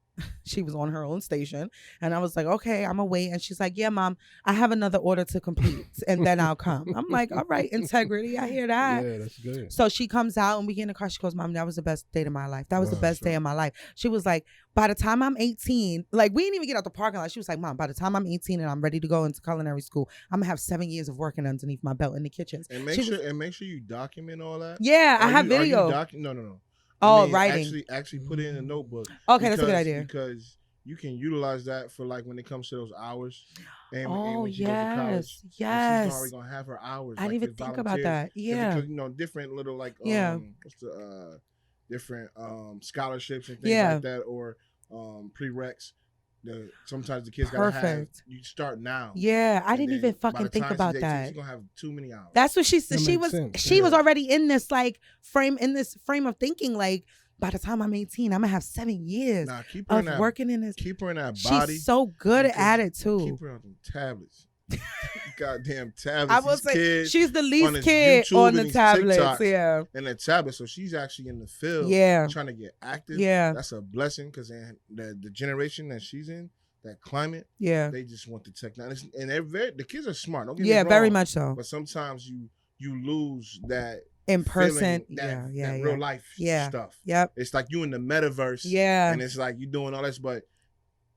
[SPEAKER 1] she was on her own station. And I was like, okay, I'm gonna wait. And she's like, yeah, mom, I have another order to complete and then I'll come. I'm like, all right, integrity. I hear that.
[SPEAKER 2] Yeah, that's good.
[SPEAKER 1] So she comes out and we get in the car. She goes, mom, that was the best day of my life. That was the best day of my life. She was like, by the time I'm 18, like we didn't even get out the parking lot. She was like, mom, by the time I'm 18 and I'm ready to go into culinary school, I'm gonna have 7 years of working underneath my belt in the kitchens.
[SPEAKER 3] And make sure you document all that.
[SPEAKER 1] Yeah, I have video.
[SPEAKER 3] No.
[SPEAKER 1] Oh, writing.
[SPEAKER 3] Actually put it in a notebook.
[SPEAKER 1] Okay, that's a good idea.
[SPEAKER 3] Because you can utilize that for like when it comes to those hours. And when she
[SPEAKER 1] yes.
[SPEAKER 3] goes to college, she's already gonna have her hours.
[SPEAKER 1] I didn't even think about that. Yeah.
[SPEAKER 3] Because, different little like what's the different scholarships and things like that, or prereqs. Sometimes the kids gotta have. You start now.
[SPEAKER 1] Yeah, I didn't even fucking think about that.
[SPEAKER 3] She's gonna have too many hours.
[SPEAKER 1] That's what she said. She was already in this frame of thinking like, by the time I'm 18, I'm gonna have 7 years of working in this.
[SPEAKER 3] Keep her in that body.
[SPEAKER 1] She's so good at it too.
[SPEAKER 3] Keep her on them tablets. Goddamn tablets.
[SPEAKER 1] I will say she's the least kid on the tablets. TikToks
[SPEAKER 3] and the tablet, so she's actually in the field.
[SPEAKER 1] Yeah,
[SPEAKER 3] trying to get active.
[SPEAKER 1] Yeah,
[SPEAKER 3] that's a blessing because the generation that she's in, that climate.
[SPEAKER 1] Yeah,
[SPEAKER 3] they just want the technology, and the kids are smart. Don't get me wrong,
[SPEAKER 1] very much so.
[SPEAKER 3] But sometimes you lose that.
[SPEAKER 1] In person,
[SPEAKER 3] that real life stuff.
[SPEAKER 1] Yep.
[SPEAKER 3] It's like you in the metaverse.
[SPEAKER 1] Yeah.
[SPEAKER 3] And it's like you doing all this, but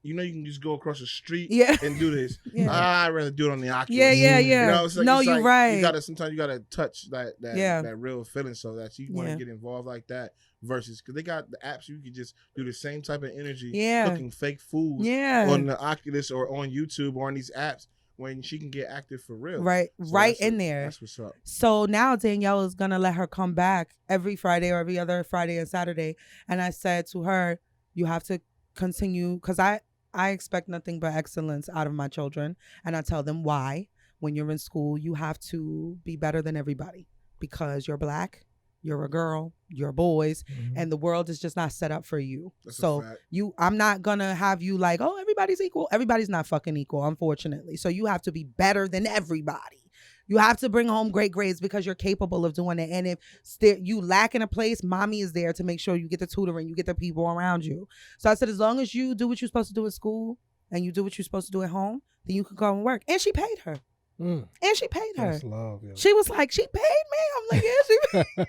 [SPEAKER 3] you can just go across the street and do this. I'd rather do it on the Oculus.
[SPEAKER 1] Yeah. You're right.
[SPEAKER 3] Sometimes you gotta touch that real feeling so that you want to get involved like that versus because they got the apps you can just do the same type of energy cooking fake food on the Oculus or on YouTube or on these apps. When she can get active for real.
[SPEAKER 1] Right in there.
[SPEAKER 3] That's what's up.
[SPEAKER 1] So now Danielle is going to let her come back every Friday or every other Friday and Saturday. And I said to her, you have to continue, because I expect nothing but excellence out of my children. And I tell them why. When you're in school, you have to be better than everybody because you're Black. You're a girl, you're boys, and the world is just not set up for you.
[SPEAKER 3] That's
[SPEAKER 1] so I'm not gonna have you like, oh, everybody's equal. Everybody's not fucking equal, unfortunately. So you have to be better than everybody. You have to bring home great grades because you're capable of doing it. And if you lack in a place, mommy is there to make sure you get the tutoring, you get the people around you. So I said, as long as you do what you're supposed to do at school and you do what you're supposed to do at home, then you can go and work. And she paid her. And she paid her.
[SPEAKER 2] That's love, yeah.
[SPEAKER 1] She was like, she paid me. I'm like, yeah, she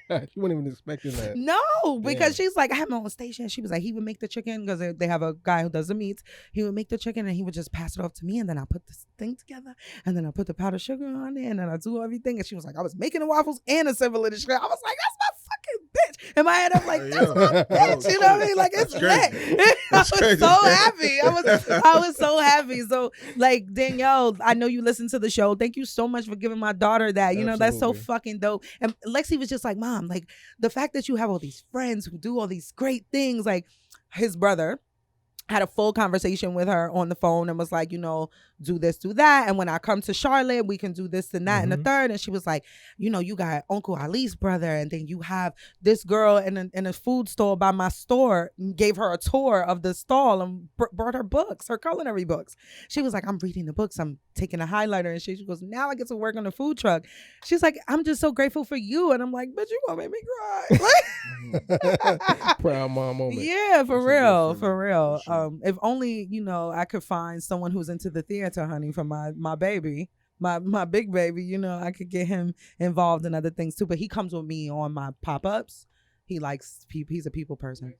[SPEAKER 1] paid.
[SPEAKER 2] She wasn't even expecting that.
[SPEAKER 1] No, because she's like, I have my own station. She was like, he would make the chicken because they have a guy who does the meats. He would make the chicken and he would just pass it off to me. And then I put this thing together and then I put the powdered sugar on it and then I do everything. And she was like, I was making the waffles and assembling the sugar. I was like, that's my fucking bitch. In my head, I'm like, that's my bitch. You know what I mean? Like, it's lit. I was so happy. I was so happy. So, like, Danielle, I know you listen to the show. Thank you so much for giving my daughter that. You know, that's so fucking dope. And Lexi was just like, Mom, like, the fact that you have all these friends who do all these great things, like his brother had a full conversation with her on the phone and was like, you know, do this, do that. And when I come to Charlotte, we can do this and that and the third. And she was like, you know, you got Uncle Ali's brother. And then you have this girl in a food store by my store, gave her a tour of the stall and brought her books, her culinary books. She was like, I'm reading the books. I'm taking a highlighter. And she goes, now I get to work on the food truck. She's like, I'm just so grateful for you. And I'm like, bitch, you gonna make me cry.
[SPEAKER 2] Proud mom moment.
[SPEAKER 1] Yeah, for real. Sure. If only, you know, I could find someone who's into the theater, honey, for my baby, my big baby, you know, I could get him involved in other things too. But he comes with me on my pop-ups. He likes people. He's a people person.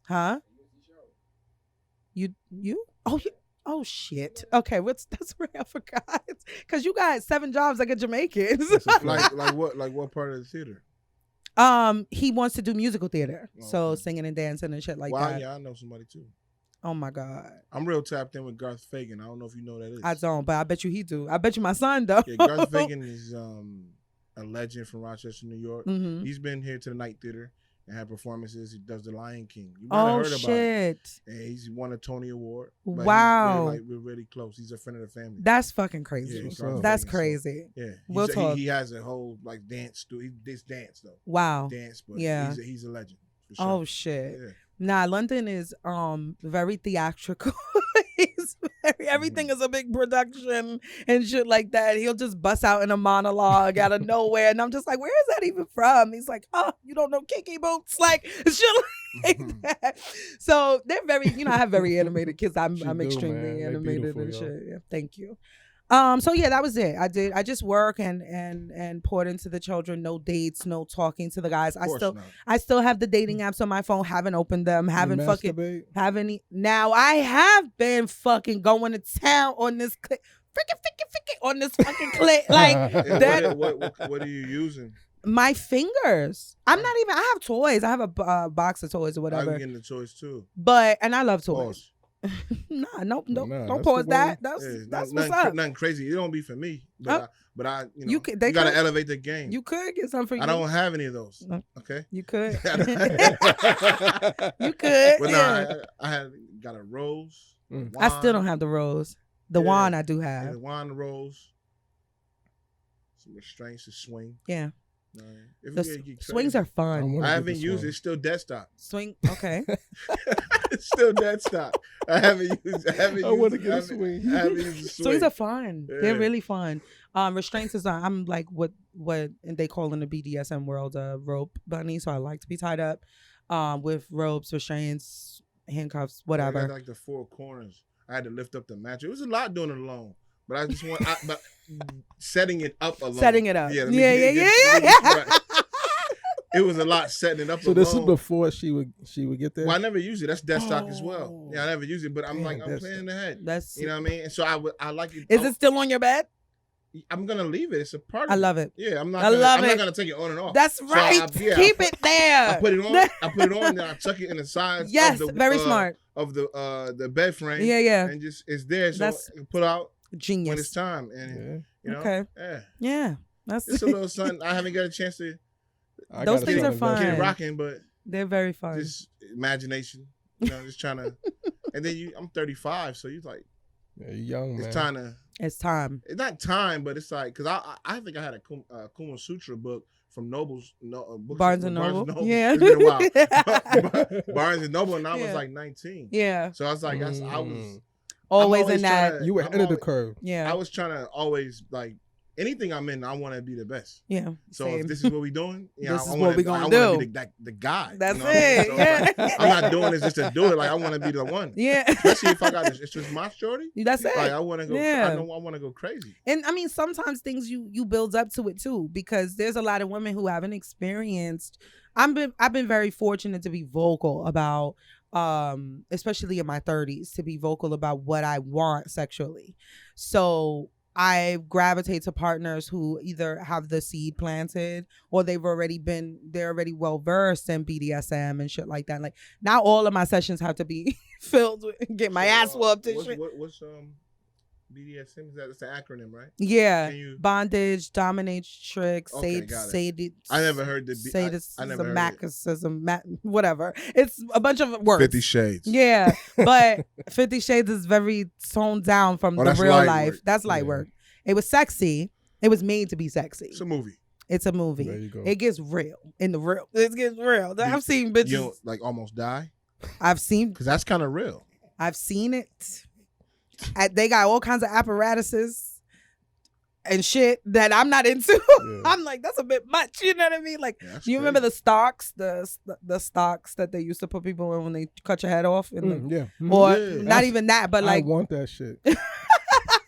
[SPEAKER 1] Huh? You? Oh shit. Okay, that's where I forgot. Cause you got 7 jobs like a Jamaican.
[SPEAKER 3] like what part of the theater?
[SPEAKER 1] He wants to do musical theater. So singing and dancing and shit like that.
[SPEAKER 3] Yeah, I know somebody too.
[SPEAKER 1] Oh my God.
[SPEAKER 3] I'm real tapped in with Garth Fagan. I don't know if you know who that is.
[SPEAKER 1] I don't, but I bet you he do. I bet you my son though.
[SPEAKER 3] Yeah, Garth Fagan is a legend from Rochester, New York.
[SPEAKER 1] Mm-hmm.
[SPEAKER 3] He's been here to the Night Theater and had performances. He does The Lion King. You might have heard about it. And he's won a Tony Award.
[SPEAKER 1] Wow.
[SPEAKER 3] We're really close. He's a friend of the family.
[SPEAKER 1] That's fucking crazy.
[SPEAKER 3] Yeah,
[SPEAKER 1] that's crazy.
[SPEAKER 3] So, yeah.
[SPEAKER 1] We'll talk.
[SPEAKER 3] He has a whole like dance. This dance though.
[SPEAKER 1] Wow.
[SPEAKER 3] Dance, but
[SPEAKER 1] yeah.
[SPEAKER 3] He's a legend. For sure.
[SPEAKER 1] Oh shit.
[SPEAKER 3] Yeah.
[SPEAKER 1] Nah, London is very theatrical. Everything is a big production and shit like that. He'll just bust out in a monologue out of nowhere, and I'm just like, where is that even from? He's like, oh, you don't know Kiki Boots, like shit like that. So they're very, you know, I have very animated kids. I'm extremely animated and shit. Yeah, thank you. So yeah, that was it. I just work and poured into the children. No dates, no talking to the guys. I still have the dating apps on my phone. Haven't opened them. Now I have been fucking going to town on this on this fucking clip. Like that.
[SPEAKER 3] What are you using?
[SPEAKER 1] My fingers. I'm not even. I have toys. I have a box of toys or whatever.
[SPEAKER 3] I'm getting the toys too.
[SPEAKER 1] And I love toys. Don't pause that. That's what's up.
[SPEAKER 3] Nothing crazy. It don't be for me, but I you gotta elevate the game.
[SPEAKER 1] You could get something for you.
[SPEAKER 3] I don't have any of those. Okay,
[SPEAKER 1] you could. You could.
[SPEAKER 3] But I got a rose.
[SPEAKER 1] Wand. I still don't have the rose. The wand I do have.
[SPEAKER 3] The wand, the rose. Some restraints to swing.
[SPEAKER 1] Yeah. Swings are fun.
[SPEAKER 3] I haven't used it. It's still dead stock.
[SPEAKER 1] Swing, okay.
[SPEAKER 3] It's still dead stock. I want to get a swing. I haven't used a swing.
[SPEAKER 1] Swings are fun. Yeah. They're really fun. Restraints is I'm like what they call in the BDSM world rope bunny. So I like to be tied up with ropes, restraints, handcuffs, whatever.
[SPEAKER 3] I got like the 4 corners. I had to lift up the mattress. It was a lot doing it alone. But I just want, but setting it up alone.
[SPEAKER 1] Setting it up.
[SPEAKER 3] Yeah.
[SPEAKER 1] Yeah.
[SPEAKER 3] It was a lot setting it up.
[SPEAKER 2] So this is before she would get there.
[SPEAKER 3] Well, I never use it. That's dead stock as well. Yeah, I never use it. But I'm I'm playing in the head.
[SPEAKER 1] That's
[SPEAKER 3] you know what I mean. And so I like it.
[SPEAKER 1] Is it still on your bed?
[SPEAKER 3] I'm gonna leave it. It's a part of it.
[SPEAKER 1] I love it.
[SPEAKER 3] Yeah, I'm not gonna take it on and off.
[SPEAKER 1] That's right. Keep it there.
[SPEAKER 3] I put it on, and then I tuck it in the sides.
[SPEAKER 1] Yes, very smart.
[SPEAKER 3] Of the bed frame.
[SPEAKER 1] Yeah.
[SPEAKER 3] And just it's there. So I can put out.
[SPEAKER 1] Genius.
[SPEAKER 3] When it's time, and you know,
[SPEAKER 1] okay,
[SPEAKER 3] yeah,
[SPEAKER 1] that's
[SPEAKER 3] it's a little something. I haven't got a chance to.
[SPEAKER 1] Those things are fun.
[SPEAKER 3] Get it rocking, but
[SPEAKER 1] they're very fun.
[SPEAKER 3] Just imagination, you know, just trying to. And then I'm 35, so you're like,
[SPEAKER 2] you're young, man.
[SPEAKER 1] It's time.
[SPEAKER 3] It's not time, but it's like because I think I had a Kuma Sutra book from
[SPEAKER 1] Barnes and Noble. Yeah,
[SPEAKER 3] it's been a while. Barnes and Noble, and I was like 19.
[SPEAKER 1] Yeah,
[SPEAKER 3] so I was like, I was.
[SPEAKER 1] Always in that.
[SPEAKER 2] You were ahead of the curve.
[SPEAKER 1] Yeah.
[SPEAKER 3] I was trying to always like anything I'm in, I want to be the best.
[SPEAKER 1] Yeah.
[SPEAKER 3] So
[SPEAKER 1] same.
[SPEAKER 3] if this is what we're doing,
[SPEAKER 1] This is what we gonna do.
[SPEAKER 3] I want to be the guy.
[SPEAKER 1] That's
[SPEAKER 3] you know what I mean?
[SPEAKER 1] it.
[SPEAKER 3] So
[SPEAKER 1] Yeah.
[SPEAKER 3] I'm not doing this just to do it. Like I want to be the one.
[SPEAKER 1] Yeah.
[SPEAKER 3] Especially if I got this. It's just my shorty.
[SPEAKER 1] That's it.
[SPEAKER 3] Like I want to go.
[SPEAKER 1] Yeah.
[SPEAKER 3] I know I want to go crazy.
[SPEAKER 1] And I mean, sometimes things you build up to it too, because there's a lot of women who haven't experienced. I've been very fortunate to be vocal about, especially in my 30s, to be vocal about what I want sexually. So I gravitate to partners who either have the seed planted or they're already well versed in BDSM and shit like that. Like not all of my sessions have to be filled with get my ass whooped and shit.
[SPEAKER 3] What's BDSM? That's the acronym, right?
[SPEAKER 1] Yeah, bondage, dominatrix,
[SPEAKER 3] sadism. I never heard the
[SPEAKER 1] sadism, masochism, whatever. It's a bunch of words.
[SPEAKER 3] 50 Shades.
[SPEAKER 1] Yeah, but 50 Shades is very toned down from the real life.
[SPEAKER 3] Work.
[SPEAKER 1] That's light work. It was sexy. It was made to be sexy.
[SPEAKER 3] It's a movie.
[SPEAKER 1] It's a movie.
[SPEAKER 2] There you go.
[SPEAKER 1] It gets real in the real. It gets real. I've seen bitches.
[SPEAKER 3] You like almost die.
[SPEAKER 1] I've seen
[SPEAKER 3] because that's kind of real.
[SPEAKER 1] I've seen it. They got all kinds of apparatuses and shit that I'm not into. Yeah. I'm like, that's a bit much. You know what I mean? Like, do you remember the stocks, the stocks that they used to put people in when they cut your head off? And or not even that, but like,
[SPEAKER 2] I want that shit.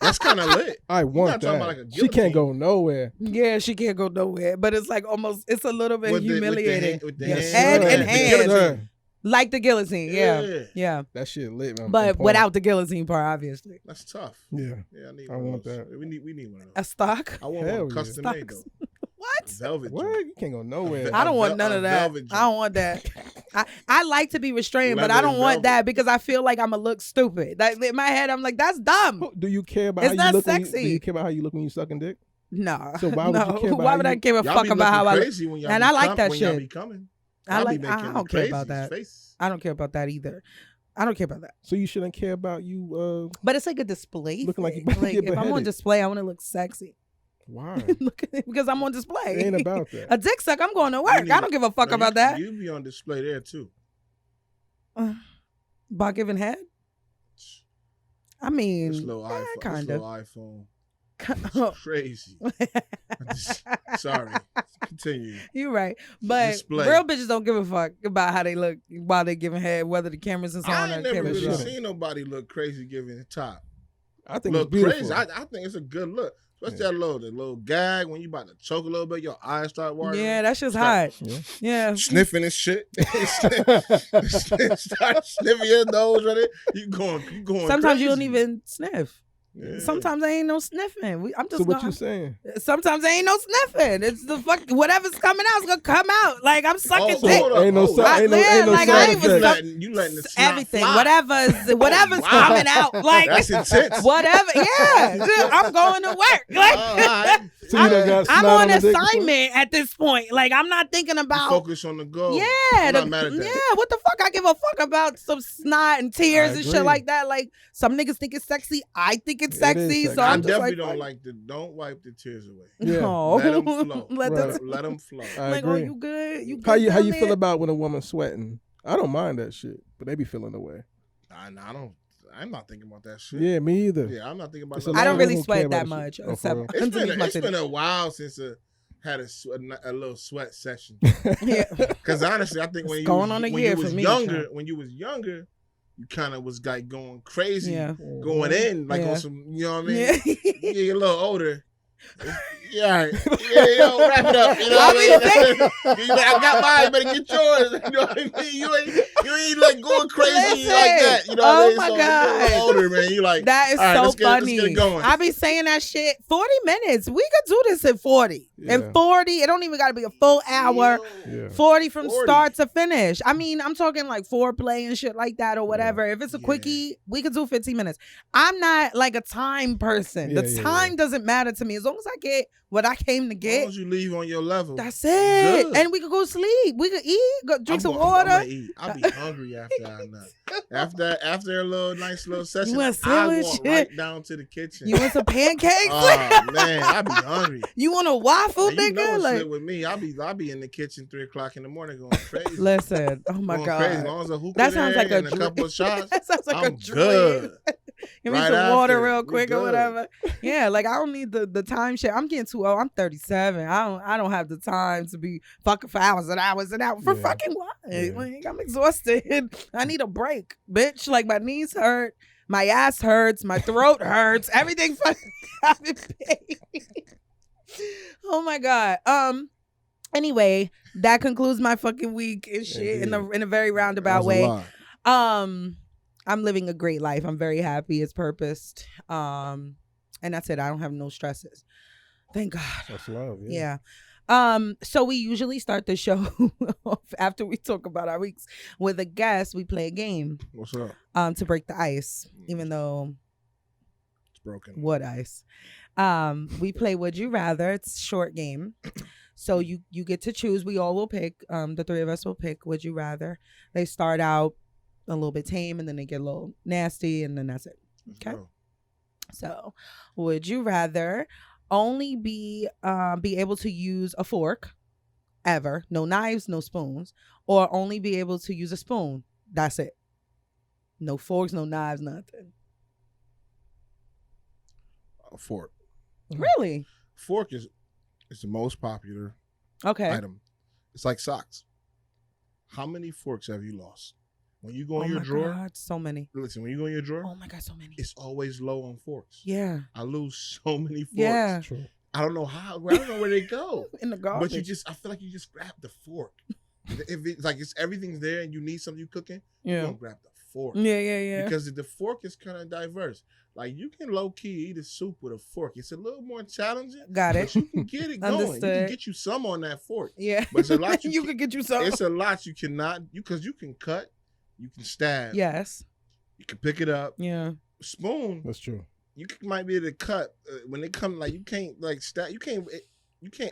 [SPEAKER 3] That's kind of lit.
[SPEAKER 2] I want that. Like she can't go nowhere.
[SPEAKER 1] Yeah, she can't go nowhere. But it's like almost, it's a little bit humiliating.
[SPEAKER 3] With the
[SPEAKER 1] head and hand. Like the guillotine, yeah.
[SPEAKER 2] That shit lit, man.
[SPEAKER 1] But without the guillotine part, obviously.
[SPEAKER 3] That's tough.
[SPEAKER 2] Yeah.
[SPEAKER 3] I want that. We need one of those.
[SPEAKER 1] A stock?
[SPEAKER 3] I want one custom made though.
[SPEAKER 1] What?
[SPEAKER 3] Velvet.
[SPEAKER 2] What? You can't go nowhere.
[SPEAKER 1] I don't want none of that. I don't want that. I like to be restrained, but I don't want that because I feel like I'm gonna look stupid. Like in my head, I'm like, that's dumb.
[SPEAKER 2] Do you care about
[SPEAKER 1] it's
[SPEAKER 2] how you look?
[SPEAKER 1] Sexy.
[SPEAKER 2] Do you care about how you look when you sucking dick?
[SPEAKER 1] No.
[SPEAKER 2] So why would you care about
[SPEAKER 1] why would I give a fuck about how I look? And I like that shit. I don't care about that. I don't care about that either. I don't care about that.
[SPEAKER 2] So you shouldn't care about you.
[SPEAKER 1] But it's like a display.
[SPEAKER 2] Looking like you
[SPEAKER 1] if I'm on display, I want to look sexy.
[SPEAKER 2] Why?
[SPEAKER 1] Because I'm on display.
[SPEAKER 2] It ain't about that.
[SPEAKER 1] A dick suck, I'm going to work. I don't give a fuck about that.
[SPEAKER 3] You be on display there too.
[SPEAKER 1] By giving head? I mean,
[SPEAKER 3] this little
[SPEAKER 1] kind of.
[SPEAKER 3] iPhone. It's crazy. Sorry. Continue.
[SPEAKER 1] You're right. But real bitches don't give a fuck about how they look while they giving head, whether the cameras is on or the cameras. I never
[SPEAKER 3] really seen nobody look crazy giving the top.
[SPEAKER 2] I think it's beautiful.
[SPEAKER 3] Crazy. I think it's a good look. Especially the little gag when you about to choke a little bit, your eyes start watering.
[SPEAKER 1] Yeah, that's just hot. Yeah.
[SPEAKER 3] Sniffing and shit. Start sniffing your nose right there. You going
[SPEAKER 1] Sometimes
[SPEAKER 3] crazy.
[SPEAKER 1] You don't even sniff.
[SPEAKER 3] Yeah.
[SPEAKER 1] Sometimes there ain't no sniffing. I'm just.
[SPEAKER 2] So what you saying?
[SPEAKER 1] Sometimes there ain't no sniffing. It's the fuck. Whatever's coming out is gonna come out. Like I'm sucking dick.
[SPEAKER 2] Ain't no side effect.
[SPEAKER 3] You letting the
[SPEAKER 1] everything.
[SPEAKER 3] Fly.
[SPEAKER 1] Whatever's coming out. Like
[SPEAKER 3] that's intense.
[SPEAKER 1] Whatever. Yeah. I'm going to work. Like
[SPEAKER 2] so I'm
[SPEAKER 1] on assignment at this point. Like I'm not thinking about.
[SPEAKER 3] You focus on the goal.
[SPEAKER 1] Yeah.
[SPEAKER 3] I'm not mad at that.
[SPEAKER 1] Yeah. What the fuck? I give a fuck about some snot and tears and shit like that. Like some niggas think it's sexy. I think it's sexy. So
[SPEAKER 3] I definitely don't wipe the tears away.
[SPEAKER 2] Yeah.
[SPEAKER 1] No.
[SPEAKER 3] Let them flow.
[SPEAKER 1] Let
[SPEAKER 3] them flow.
[SPEAKER 1] Like, oh, you good? You
[SPEAKER 2] good? How you feel about when a woman's sweating? I don't mind that shit, but they be feeling the way.
[SPEAKER 3] I'm not thinking about that shit.
[SPEAKER 2] Yeah, me either.
[SPEAKER 3] Yeah, I'm not thinking about
[SPEAKER 1] that. I don't really sweat that much.
[SPEAKER 3] It's been a while since I had a little sweat session. Yeah. Because honestly, I think when you was younger, you kind of was like going crazy, going in like on some, you know what I mean? Yeah. You get a little older. Yeah, wrap it up. You know what I mean? I got mine, better get yours. You know what I mean? You ain't like going crazy like that. You know what I mean?
[SPEAKER 1] My God.
[SPEAKER 3] You're older, man. You like
[SPEAKER 1] that is so funny.
[SPEAKER 3] Let's get it going.
[SPEAKER 1] I be saying that shit. 40 minutes. We could do this in 40. Yeah. In 40, it don't even got to be a full hour. Yeah. 40 from start to finish. I mean, I'm talking like foreplay and shit like that or whatever. If it's a quickie, we could do 15 minutes. I'm not like a time person. The time doesn't matter to me. As long as I get what I came to get.
[SPEAKER 3] As long as you leave on your level.
[SPEAKER 1] That's it. Good. And we could go sleep. We could eat, go drink some water.
[SPEAKER 3] I'll be hungry after I nut. After a nice little session,
[SPEAKER 1] I walk
[SPEAKER 3] right down to the kitchen.
[SPEAKER 1] You want some pancakes?
[SPEAKER 3] Oh man, I be hungry.
[SPEAKER 1] You want a waffle, nigga?
[SPEAKER 3] You know like with me, I be in the kitchen 3 o'clock in the morning going crazy.
[SPEAKER 1] Listen, oh my God.
[SPEAKER 3] Crazy. As long as a hookah
[SPEAKER 1] that sounds like
[SPEAKER 3] a couple of shots,
[SPEAKER 1] that sounds like
[SPEAKER 3] I'm good.
[SPEAKER 1] Give me
[SPEAKER 3] Right
[SPEAKER 1] some water
[SPEAKER 3] after.
[SPEAKER 1] real
[SPEAKER 3] We
[SPEAKER 1] quick or
[SPEAKER 3] good.
[SPEAKER 1] whatever. Yeah, like I don't need the time shit. I'm getting too old. I'm 37. I don't have the time to be fucking for hours and hours and hours. For
[SPEAKER 2] Yeah.
[SPEAKER 1] fucking what?
[SPEAKER 2] Yeah.
[SPEAKER 1] Like, I'm exhausted. I need a break, bitch. Like my knees hurt, my ass hurts, my throat hurts. Everything fucking got me paid. Oh my God. Anyway, that concludes my fucking week and shit in a very
[SPEAKER 3] That
[SPEAKER 1] roundabout
[SPEAKER 3] was a
[SPEAKER 1] way.
[SPEAKER 3] lot.
[SPEAKER 1] I'm living a great life. I'm very happy. It's purposed. And that's it. I don't have no stresses. Thank God.
[SPEAKER 2] That's love.
[SPEAKER 1] Yeah. So we usually start the show off after we talk about our weeks with a guest. We play a game.
[SPEAKER 3] What's up?
[SPEAKER 1] To break the ice, even though
[SPEAKER 3] It's broken.
[SPEAKER 1] what ice? We play Would You Rather. It's a short game. So you get to choose. We all will pick. The three of us will pick Would You Rather. They start out a little bit tame and then they get a little nasty and then that's it.
[SPEAKER 3] Let's
[SPEAKER 1] Okay.
[SPEAKER 3] go.
[SPEAKER 1] So would you rather only be able to use a fork ever, no knives, no spoons, or only be able to use a spoon? That's it. No forks, no knives, nothing.
[SPEAKER 3] A fork.
[SPEAKER 1] Really?
[SPEAKER 3] Fork is the most popular
[SPEAKER 1] Okay.
[SPEAKER 3] item. It's like socks. How many forks have you lost? When you go in your
[SPEAKER 1] my
[SPEAKER 3] drawer,
[SPEAKER 1] God, so many.
[SPEAKER 3] listen, when you go in your drawer,
[SPEAKER 1] Oh my God, so many.
[SPEAKER 3] it's always low on forks.
[SPEAKER 1] Yeah.
[SPEAKER 3] I lose so many forks.
[SPEAKER 1] Yeah.
[SPEAKER 2] True.
[SPEAKER 3] I don't know how. I don't know where they go.
[SPEAKER 1] In the garbage.
[SPEAKER 3] But I feel like you just grab the fork. If it's like everything's there and you need something you cooking, you
[SPEAKER 1] Yeah.
[SPEAKER 3] don't grab the fork.
[SPEAKER 1] Yeah.
[SPEAKER 3] Because the fork is kind of diverse. Like you can low key eat a soup with a fork. It's a little more challenging.
[SPEAKER 1] Got it.
[SPEAKER 3] But you can get it going. You can
[SPEAKER 1] Understood.
[SPEAKER 3] get you some on that fork.
[SPEAKER 1] Yeah.
[SPEAKER 3] But it's a lot
[SPEAKER 1] you could get you some.
[SPEAKER 3] It's a lot you cannot. Because you can cut, you can stab.
[SPEAKER 1] Yes.
[SPEAKER 3] You can pick it up.
[SPEAKER 1] Yeah.
[SPEAKER 3] Spoon.
[SPEAKER 2] That's true.
[SPEAKER 3] You might be able to cut when they come. Like you can't like stab. You can't.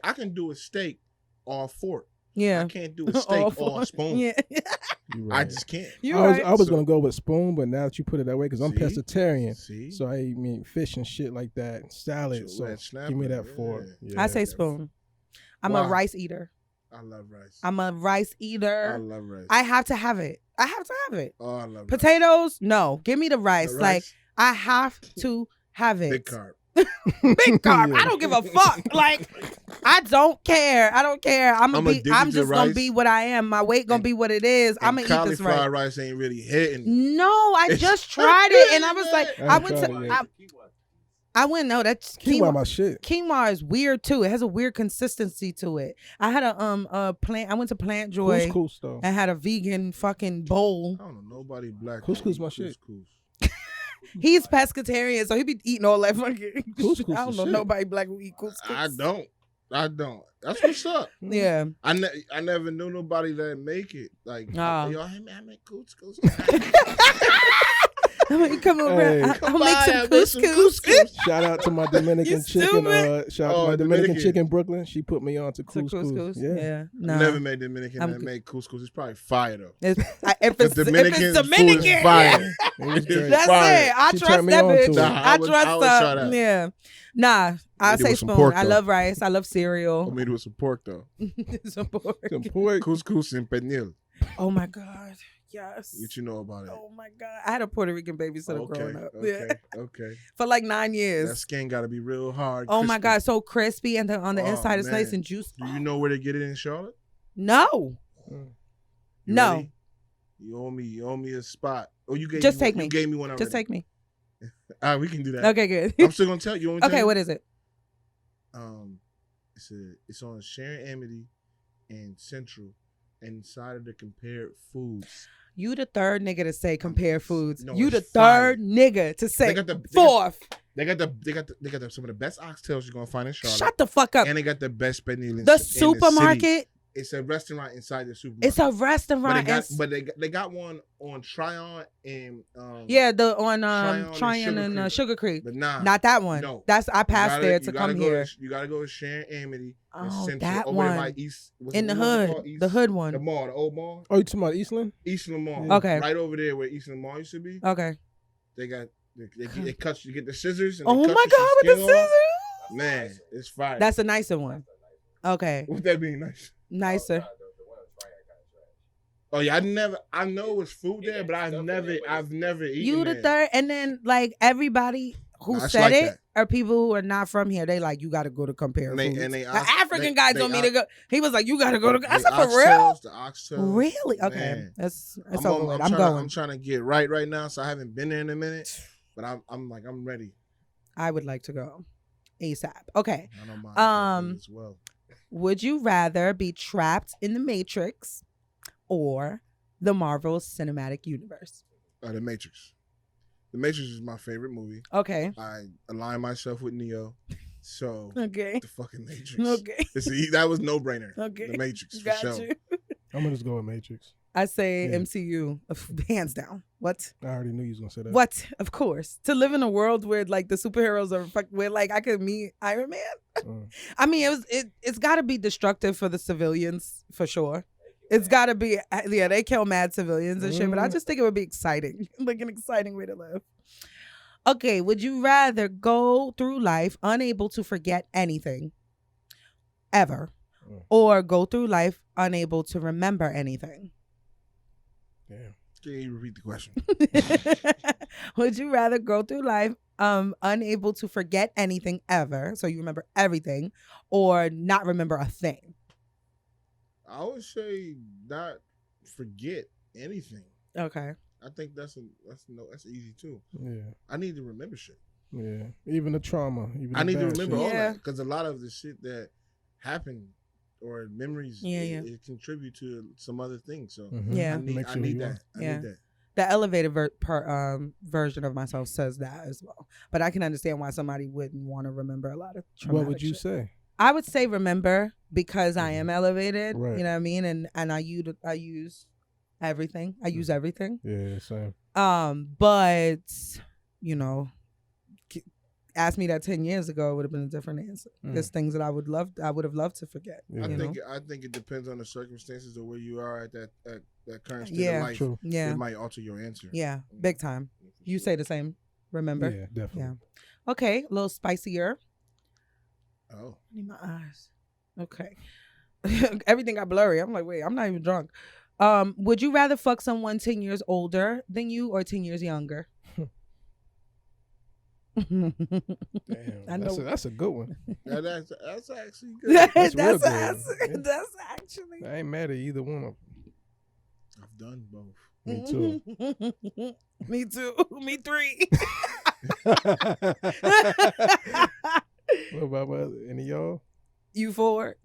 [SPEAKER 3] I can do a steak on a fork.
[SPEAKER 1] Yeah.
[SPEAKER 3] I can't do a steak on a spoon.
[SPEAKER 1] Yeah.
[SPEAKER 2] You're
[SPEAKER 3] I
[SPEAKER 2] right.
[SPEAKER 3] just can't.
[SPEAKER 2] I was
[SPEAKER 3] So-
[SPEAKER 2] gonna go with spoon, but now that you put it that way, because I'm
[SPEAKER 3] See?
[SPEAKER 2] pescatarian,
[SPEAKER 3] See,
[SPEAKER 2] so I eat meat, fish and shit like that, and salad.
[SPEAKER 3] Your
[SPEAKER 2] So
[SPEAKER 3] red snapper,
[SPEAKER 2] give me that
[SPEAKER 3] yeah.
[SPEAKER 2] fork.
[SPEAKER 1] I
[SPEAKER 2] Yeah.
[SPEAKER 1] say spoon. I'm
[SPEAKER 3] Why?
[SPEAKER 1] a rice eater.
[SPEAKER 3] I love rice.
[SPEAKER 1] I'm a rice
[SPEAKER 3] I
[SPEAKER 1] eater.
[SPEAKER 3] love rice.
[SPEAKER 1] I have to have it. I have to have it.
[SPEAKER 3] Oh, I love
[SPEAKER 1] Potatoes? No. Give me the
[SPEAKER 3] rice.
[SPEAKER 1] rice.
[SPEAKER 3] The
[SPEAKER 1] Like
[SPEAKER 3] rice,
[SPEAKER 1] I have to have it.
[SPEAKER 3] big carb.
[SPEAKER 1] Big carb.
[SPEAKER 2] Yeah.
[SPEAKER 1] I don't give a fuck. Like I don't care. I don't care. I'm
[SPEAKER 3] addicted to
[SPEAKER 1] just gonna
[SPEAKER 3] rice.
[SPEAKER 1] be what I am. My weight gonna
[SPEAKER 3] And-
[SPEAKER 1] be what it is. I'm
[SPEAKER 3] And
[SPEAKER 1] gonna eat this
[SPEAKER 3] cauliflower
[SPEAKER 1] rice.
[SPEAKER 3] rice ain't really hitting.
[SPEAKER 1] No, I
[SPEAKER 3] It's
[SPEAKER 1] just tried it and I was like,
[SPEAKER 2] I
[SPEAKER 1] I
[SPEAKER 2] ain't
[SPEAKER 1] went
[SPEAKER 2] tried
[SPEAKER 1] to
[SPEAKER 2] it yet.
[SPEAKER 1] I went, no, that's
[SPEAKER 2] Quinoa my shit.
[SPEAKER 1] Quinoa is weird too. It has a weird consistency to it. I had a plant. I went to Plant Joy
[SPEAKER 2] Couscous though.
[SPEAKER 1] and had a vegan fucking bowl.
[SPEAKER 3] I don't know nobody black.
[SPEAKER 2] Couscous
[SPEAKER 3] that eat
[SPEAKER 2] my shit.
[SPEAKER 3] couscous.
[SPEAKER 1] He's pescatarian, so he be eating all that fucking.
[SPEAKER 2] Couscous
[SPEAKER 1] I don't
[SPEAKER 2] is
[SPEAKER 1] know
[SPEAKER 2] shit.
[SPEAKER 1] nobody black who eat couscous.
[SPEAKER 3] I don't. That's what's up.
[SPEAKER 1] Yeah.
[SPEAKER 3] I never knew nobody that make it. Like,
[SPEAKER 1] Oh.
[SPEAKER 3] y'all, hey man, I make couscous.
[SPEAKER 1] Come over.
[SPEAKER 2] Hey.
[SPEAKER 1] I'll make some
[SPEAKER 3] I make some
[SPEAKER 1] couscous.
[SPEAKER 2] Shout out to my Dominican
[SPEAKER 1] You
[SPEAKER 2] chicken.
[SPEAKER 1] stupid.
[SPEAKER 2] Shout out to
[SPEAKER 3] Oh,
[SPEAKER 2] my Dominican
[SPEAKER 3] Dominican.
[SPEAKER 2] chicken Brooklyn. She put me on to
[SPEAKER 1] To
[SPEAKER 2] couscous. Yeah.
[SPEAKER 1] Yeah.
[SPEAKER 3] I
[SPEAKER 1] Nah.
[SPEAKER 3] never made Dominican
[SPEAKER 1] I'm
[SPEAKER 3] that
[SPEAKER 1] good.
[SPEAKER 3] make couscous. It's probably fire though.
[SPEAKER 1] If it's
[SPEAKER 3] Dominican food is
[SPEAKER 1] Dominican,
[SPEAKER 3] fire.
[SPEAKER 2] It was great.
[SPEAKER 1] that's
[SPEAKER 3] Fire.
[SPEAKER 1] it. I
[SPEAKER 2] She
[SPEAKER 1] trust
[SPEAKER 2] turned me
[SPEAKER 1] that
[SPEAKER 2] on to
[SPEAKER 1] bitch.
[SPEAKER 2] it.
[SPEAKER 3] Nah,
[SPEAKER 1] I
[SPEAKER 3] I would
[SPEAKER 1] trust
[SPEAKER 3] try
[SPEAKER 1] her.
[SPEAKER 3] that.
[SPEAKER 1] Yeah. Nah, I
[SPEAKER 3] Maybe
[SPEAKER 1] say
[SPEAKER 3] with some
[SPEAKER 1] spoon.
[SPEAKER 3] pork,
[SPEAKER 1] I
[SPEAKER 3] though.
[SPEAKER 1] love rice. I love
[SPEAKER 3] I
[SPEAKER 1] cereal.
[SPEAKER 3] made it with some pork though.
[SPEAKER 1] Some pork.
[SPEAKER 2] Some pork.
[SPEAKER 3] Couscous and pernil.
[SPEAKER 1] Oh my God. Yes.
[SPEAKER 3] What you know about it?
[SPEAKER 1] Oh my God. I had a Puerto Rican babysitter growing up.
[SPEAKER 3] Okay.
[SPEAKER 1] Yeah.
[SPEAKER 3] Okay.
[SPEAKER 1] For like 9
[SPEAKER 3] That
[SPEAKER 1] years.
[SPEAKER 3] skin got to be real hard.
[SPEAKER 1] Oh my
[SPEAKER 3] crispy.
[SPEAKER 1] God. So crispy and on the
[SPEAKER 3] Oh,
[SPEAKER 1] inside it's nice
[SPEAKER 3] man.
[SPEAKER 1] and juicy.
[SPEAKER 3] Do you know where they get it in Charlotte?
[SPEAKER 1] No.
[SPEAKER 3] You
[SPEAKER 1] No.
[SPEAKER 3] ready? You owe me a spot. Oh, you gave
[SPEAKER 1] Just
[SPEAKER 3] me
[SPEAKER 1] take
[SPEAKER 3] one.
[SPEAKER 1] me.
[SPEAKER 3] You gave me one already.
[SPEAKER 1] Just take me.
[SPEAKER 3] All right, we can do that.
[SPEAKER 1] Okay, good.
[SPEAKER 3] I'm still gonna tell you. You want me to
[SPEAKER 1] Okay,
[SPEAKER 3] tell
[SPEAKER 1] what is it?
[SPEAKER 3] you? It's on Sharon Amity and Central, and inside of the compared foods.
[SPEAKER 1] You the third nigga to say compare foods.
[SPEAKER 3] No,
[SPEAKER 1] You the
[SPEAKER 3] it's fire.
[SPEAKER 1] third nigga to say
[SPEAKER 3] They got the
[SPEAKER 1] fourth.
[SPEAKER 3] They got some of the best oxtails you're gonna find in Charlotte.
[SPEAKER 1] Shut the fuck up.
[SPEAKER 3] And they got the best pernil in
[SPEAKER 1] The
[SPEAKER 3] city.
[SPEAKER 1] supermarket.
[SPEAKER 3] It's a restaurant inside the supermarket.
[SPEAKER 1] It's a restaurant.
[SPEAKER 3] But they got one on Tryon and
[SPEAKER 1] yeah, the on
[SPEAKER 3] Tryon and
[SPEAKER 1] Tryon and
[SPEAKER 3] Sugar
[SPEAKER 1] Sugar Creek.
[SPEAKER 3] But nah,
[SPEAKER 1] Not that one.
[SPEAKER 3] No.
[SPEAKER 1] That's I passed there to
[SPEAKER 3] You gotta
[SPEAKER 1] come
[SPEAKER 3] go
[SPEAKER 1] here.
[SPEAKER 3] You gotta go to Sharon Amity. and
[SPEAKER 1] Oh,
[SPEAKER 3] Central,
[SPEAKER 1] that
[SPEAKER 3] over there by
[SPEAKER 1] one.
[SPEAKER 3] East,
[SPEAKER 1] In the hood. The hood
[SPEAKER 3] The
[SPEAKER 1] one.
[SPEAKER 3] mall, the old mall,
[SPEAKER 2] Oh, you talking about Eastland?
[SPEAKER 3] Eastland Mall.
[SPEAKER 1] Okay.
[SPEAKER 3] Right over there where Eastland Mall used to be.
[SPEAKER 1] Okay.
[SPEAKER 3] They got they cut you get the scissors. And
[SPEAKER 1] Oh
[SPEAKER 3] they
[SPEAKER 1] my
[SPEAKER 3] cut
[SPEAKER 1] God, with
[SPEAKER 3] your
[SPEAKER 1] the
[SPEAKER 3] skin off.
[SPEAKER 1] scissors.
[SPEAKER 3] Man, it's fire.
[SPEAKER 1] That's a nicer one. Okay.
[SPEAKER 3] With that being nice.
[SPEAKER 1] Nicer.
[SPEAKER 3] Oh yeah, I know it's food there, but I've never eaten
[SPEAKER 1] You the
[SPEAKER 3] there.
[SPEAKER 1] third, and then like everybody who
[SPEAKER 3] Nah, it's
[SPEAKER 1] said
[SPEAKER 3] like
[SPEAKER 1] it
[SPEAKER 3] that.
[SPEAKER 1] are people who are not from here. They like, you got to go to Compare
[SPEAKER 3] And they-
[SPEAKER 1] Foods.
[SPEAKER 3] and they
[SPEAKER 1] The
[SPEAKER 3] ox-
[SPEAKER 1] African
[SPEAKER 3] they-
[SPEAKER 1] guy
[SPEAKER 3] they
[SPEAKER 1] told me
[SPEAKER 3] ox-
[SPEAKER 1] to go. He was like, you got to go to. I
[SPEAKER 3] The
[SPEAKER 1] said, for real?
[SPEAKER 3] oxtails, the oxtails.
[SPEAKER 1] Really? Okay,
[SPEAKER 3] Man.
[SPEAKER 1] it's
[SPEAKER 3] I'm
[SPEAKER 1] over with. I'm going.
[SPEAKER 3] I'm trying to get right now, so I haven't been there in a minute. But I'm ready.
[SPEAKER 1] I would like to go ASAP. Okay.
[SPEAKER 3] I don't mind as well.
[SPEAKER 1] Would you rather be trapped in the Matrix or the Marvel Cinematic Universe?
[SPEAKER 3] The Matrix. The Matrix is my favorite movie.
[SPEAKER 1] Okay.
[SPEAKER 3] I align myself with Neo, so
[SPEAKER 1] Okay.
[SPEAKER 3] the fucking Matrix.
[SPEAKER 1] Okay.
[SPEAKER 3] That was no brainer.
[SPEAKER 1] Okay.
[SPEAKER 3] The Matrix for
[SPEAKER 1] Got
[SPEAKER 3] sure.
[SPEAKER 1] you.
[SPEAKER 2] I'm gonna just go with Matrix.
[SPEAKER 1] I say
[SPEAKER 2] Yeah.
[SPEAKER 1] MCU, hands down. What?
[SPEAKER 2] I already knew you was gonna say that.
[SPEAKER 1] What? Of course. To live in a world where like the superheroes are where like I could meet Iron Man. I mean, it's got to be destructive for the civilians for sure. It's got to be, yeah, they kill mad civilians and shit, but I just think it would be exciting, like an exciting way to live. Okay, would you rather go through life unable to forget anything ever, or go through life unable to remember anything?
[SPEAKER 2] Damn.
[SPEAKER 3] Can you repeat the question?
[SPEAKER 1] Would you rather go through life unable to forget anything ever, so you remember everything, or not remember a thing?
[SPEAKER 3] I would say not forget anything.
[SPEAKER 1] Okay.
[SPEAKER 3] I think that's easy too.
[SPEAKER 2] Yeah.
[SPEAKER 3] I need to remember shit.
[SPEAKER 2] Yeah. Even the trauma.
[SPEAKER 3] I need to remember all
[SPEAKER 1] Yeah.
[SPEAKER 3] that because a lot of the shit that happened or memories, it contribute to some other things. So
[SPEAKER 1] Yeah.
[SPEAKER 3] I need that. I need that.
[SPEAKER 1] The elevated version of myself says that as well. But I can understand why somebody wouldn't want to remember a lot of traumatic
[SPEAKER 2] What would you
[SPEAKER 1] shit.
[SPEAKER 2] say?
[SPEAKER 1] I would say remember because I am elevated.
[SPEAKER 2] Right.
[SPEAKER 1] You know what I mean? And I use everything. I use everything.
[SPEAKER 2] Yeah, same.
[SPEAKER 1] But you know, ask me that 10 years ago, it would have been a different answer. There's things that I would have loved to forget.
[SPEAKER 2] Yeah.
[SPEAKER 3] I think it depends on the circumstances of where you are at that current state of life.
[SPEAKER 2] True.
[SPEAKER 1] Yeah.
[SPEAKER 3] It might alter your answer.
[SPEAKER 1] Yeah. Big time. You say the same. Remember?
[SPEAKER 2] Yeah, definitely.
[SPEAKER 1] Yeah. Okay. A little spicier.
[SPEAKER 3] Oh.
[SPEAKER 1] I need my eyes. Okay. Everything got blurry. I'm like, wait, I'm not even drunk. Would you rather fuck someone 10 years older than you or 10 years younger?
[SPEAKER 2] Damn,
[SPEAKER 1] I know.
[SPEAKER 2] that's a good one.
[SPEAKER 3] That's actually good.
[SPEAKER 2] That's real good.
[SPEAKER 1] That's actually.
[SPEAKER 2] I ain't mad at either one of them.
[SPEAKER 3] I've done both.
[SPEAKER 2] Me too.
[SPEAKER 1] Me too. Me three.
[SPEAKER 2] What about any of y'all?
[SPEAKER 1] You 4.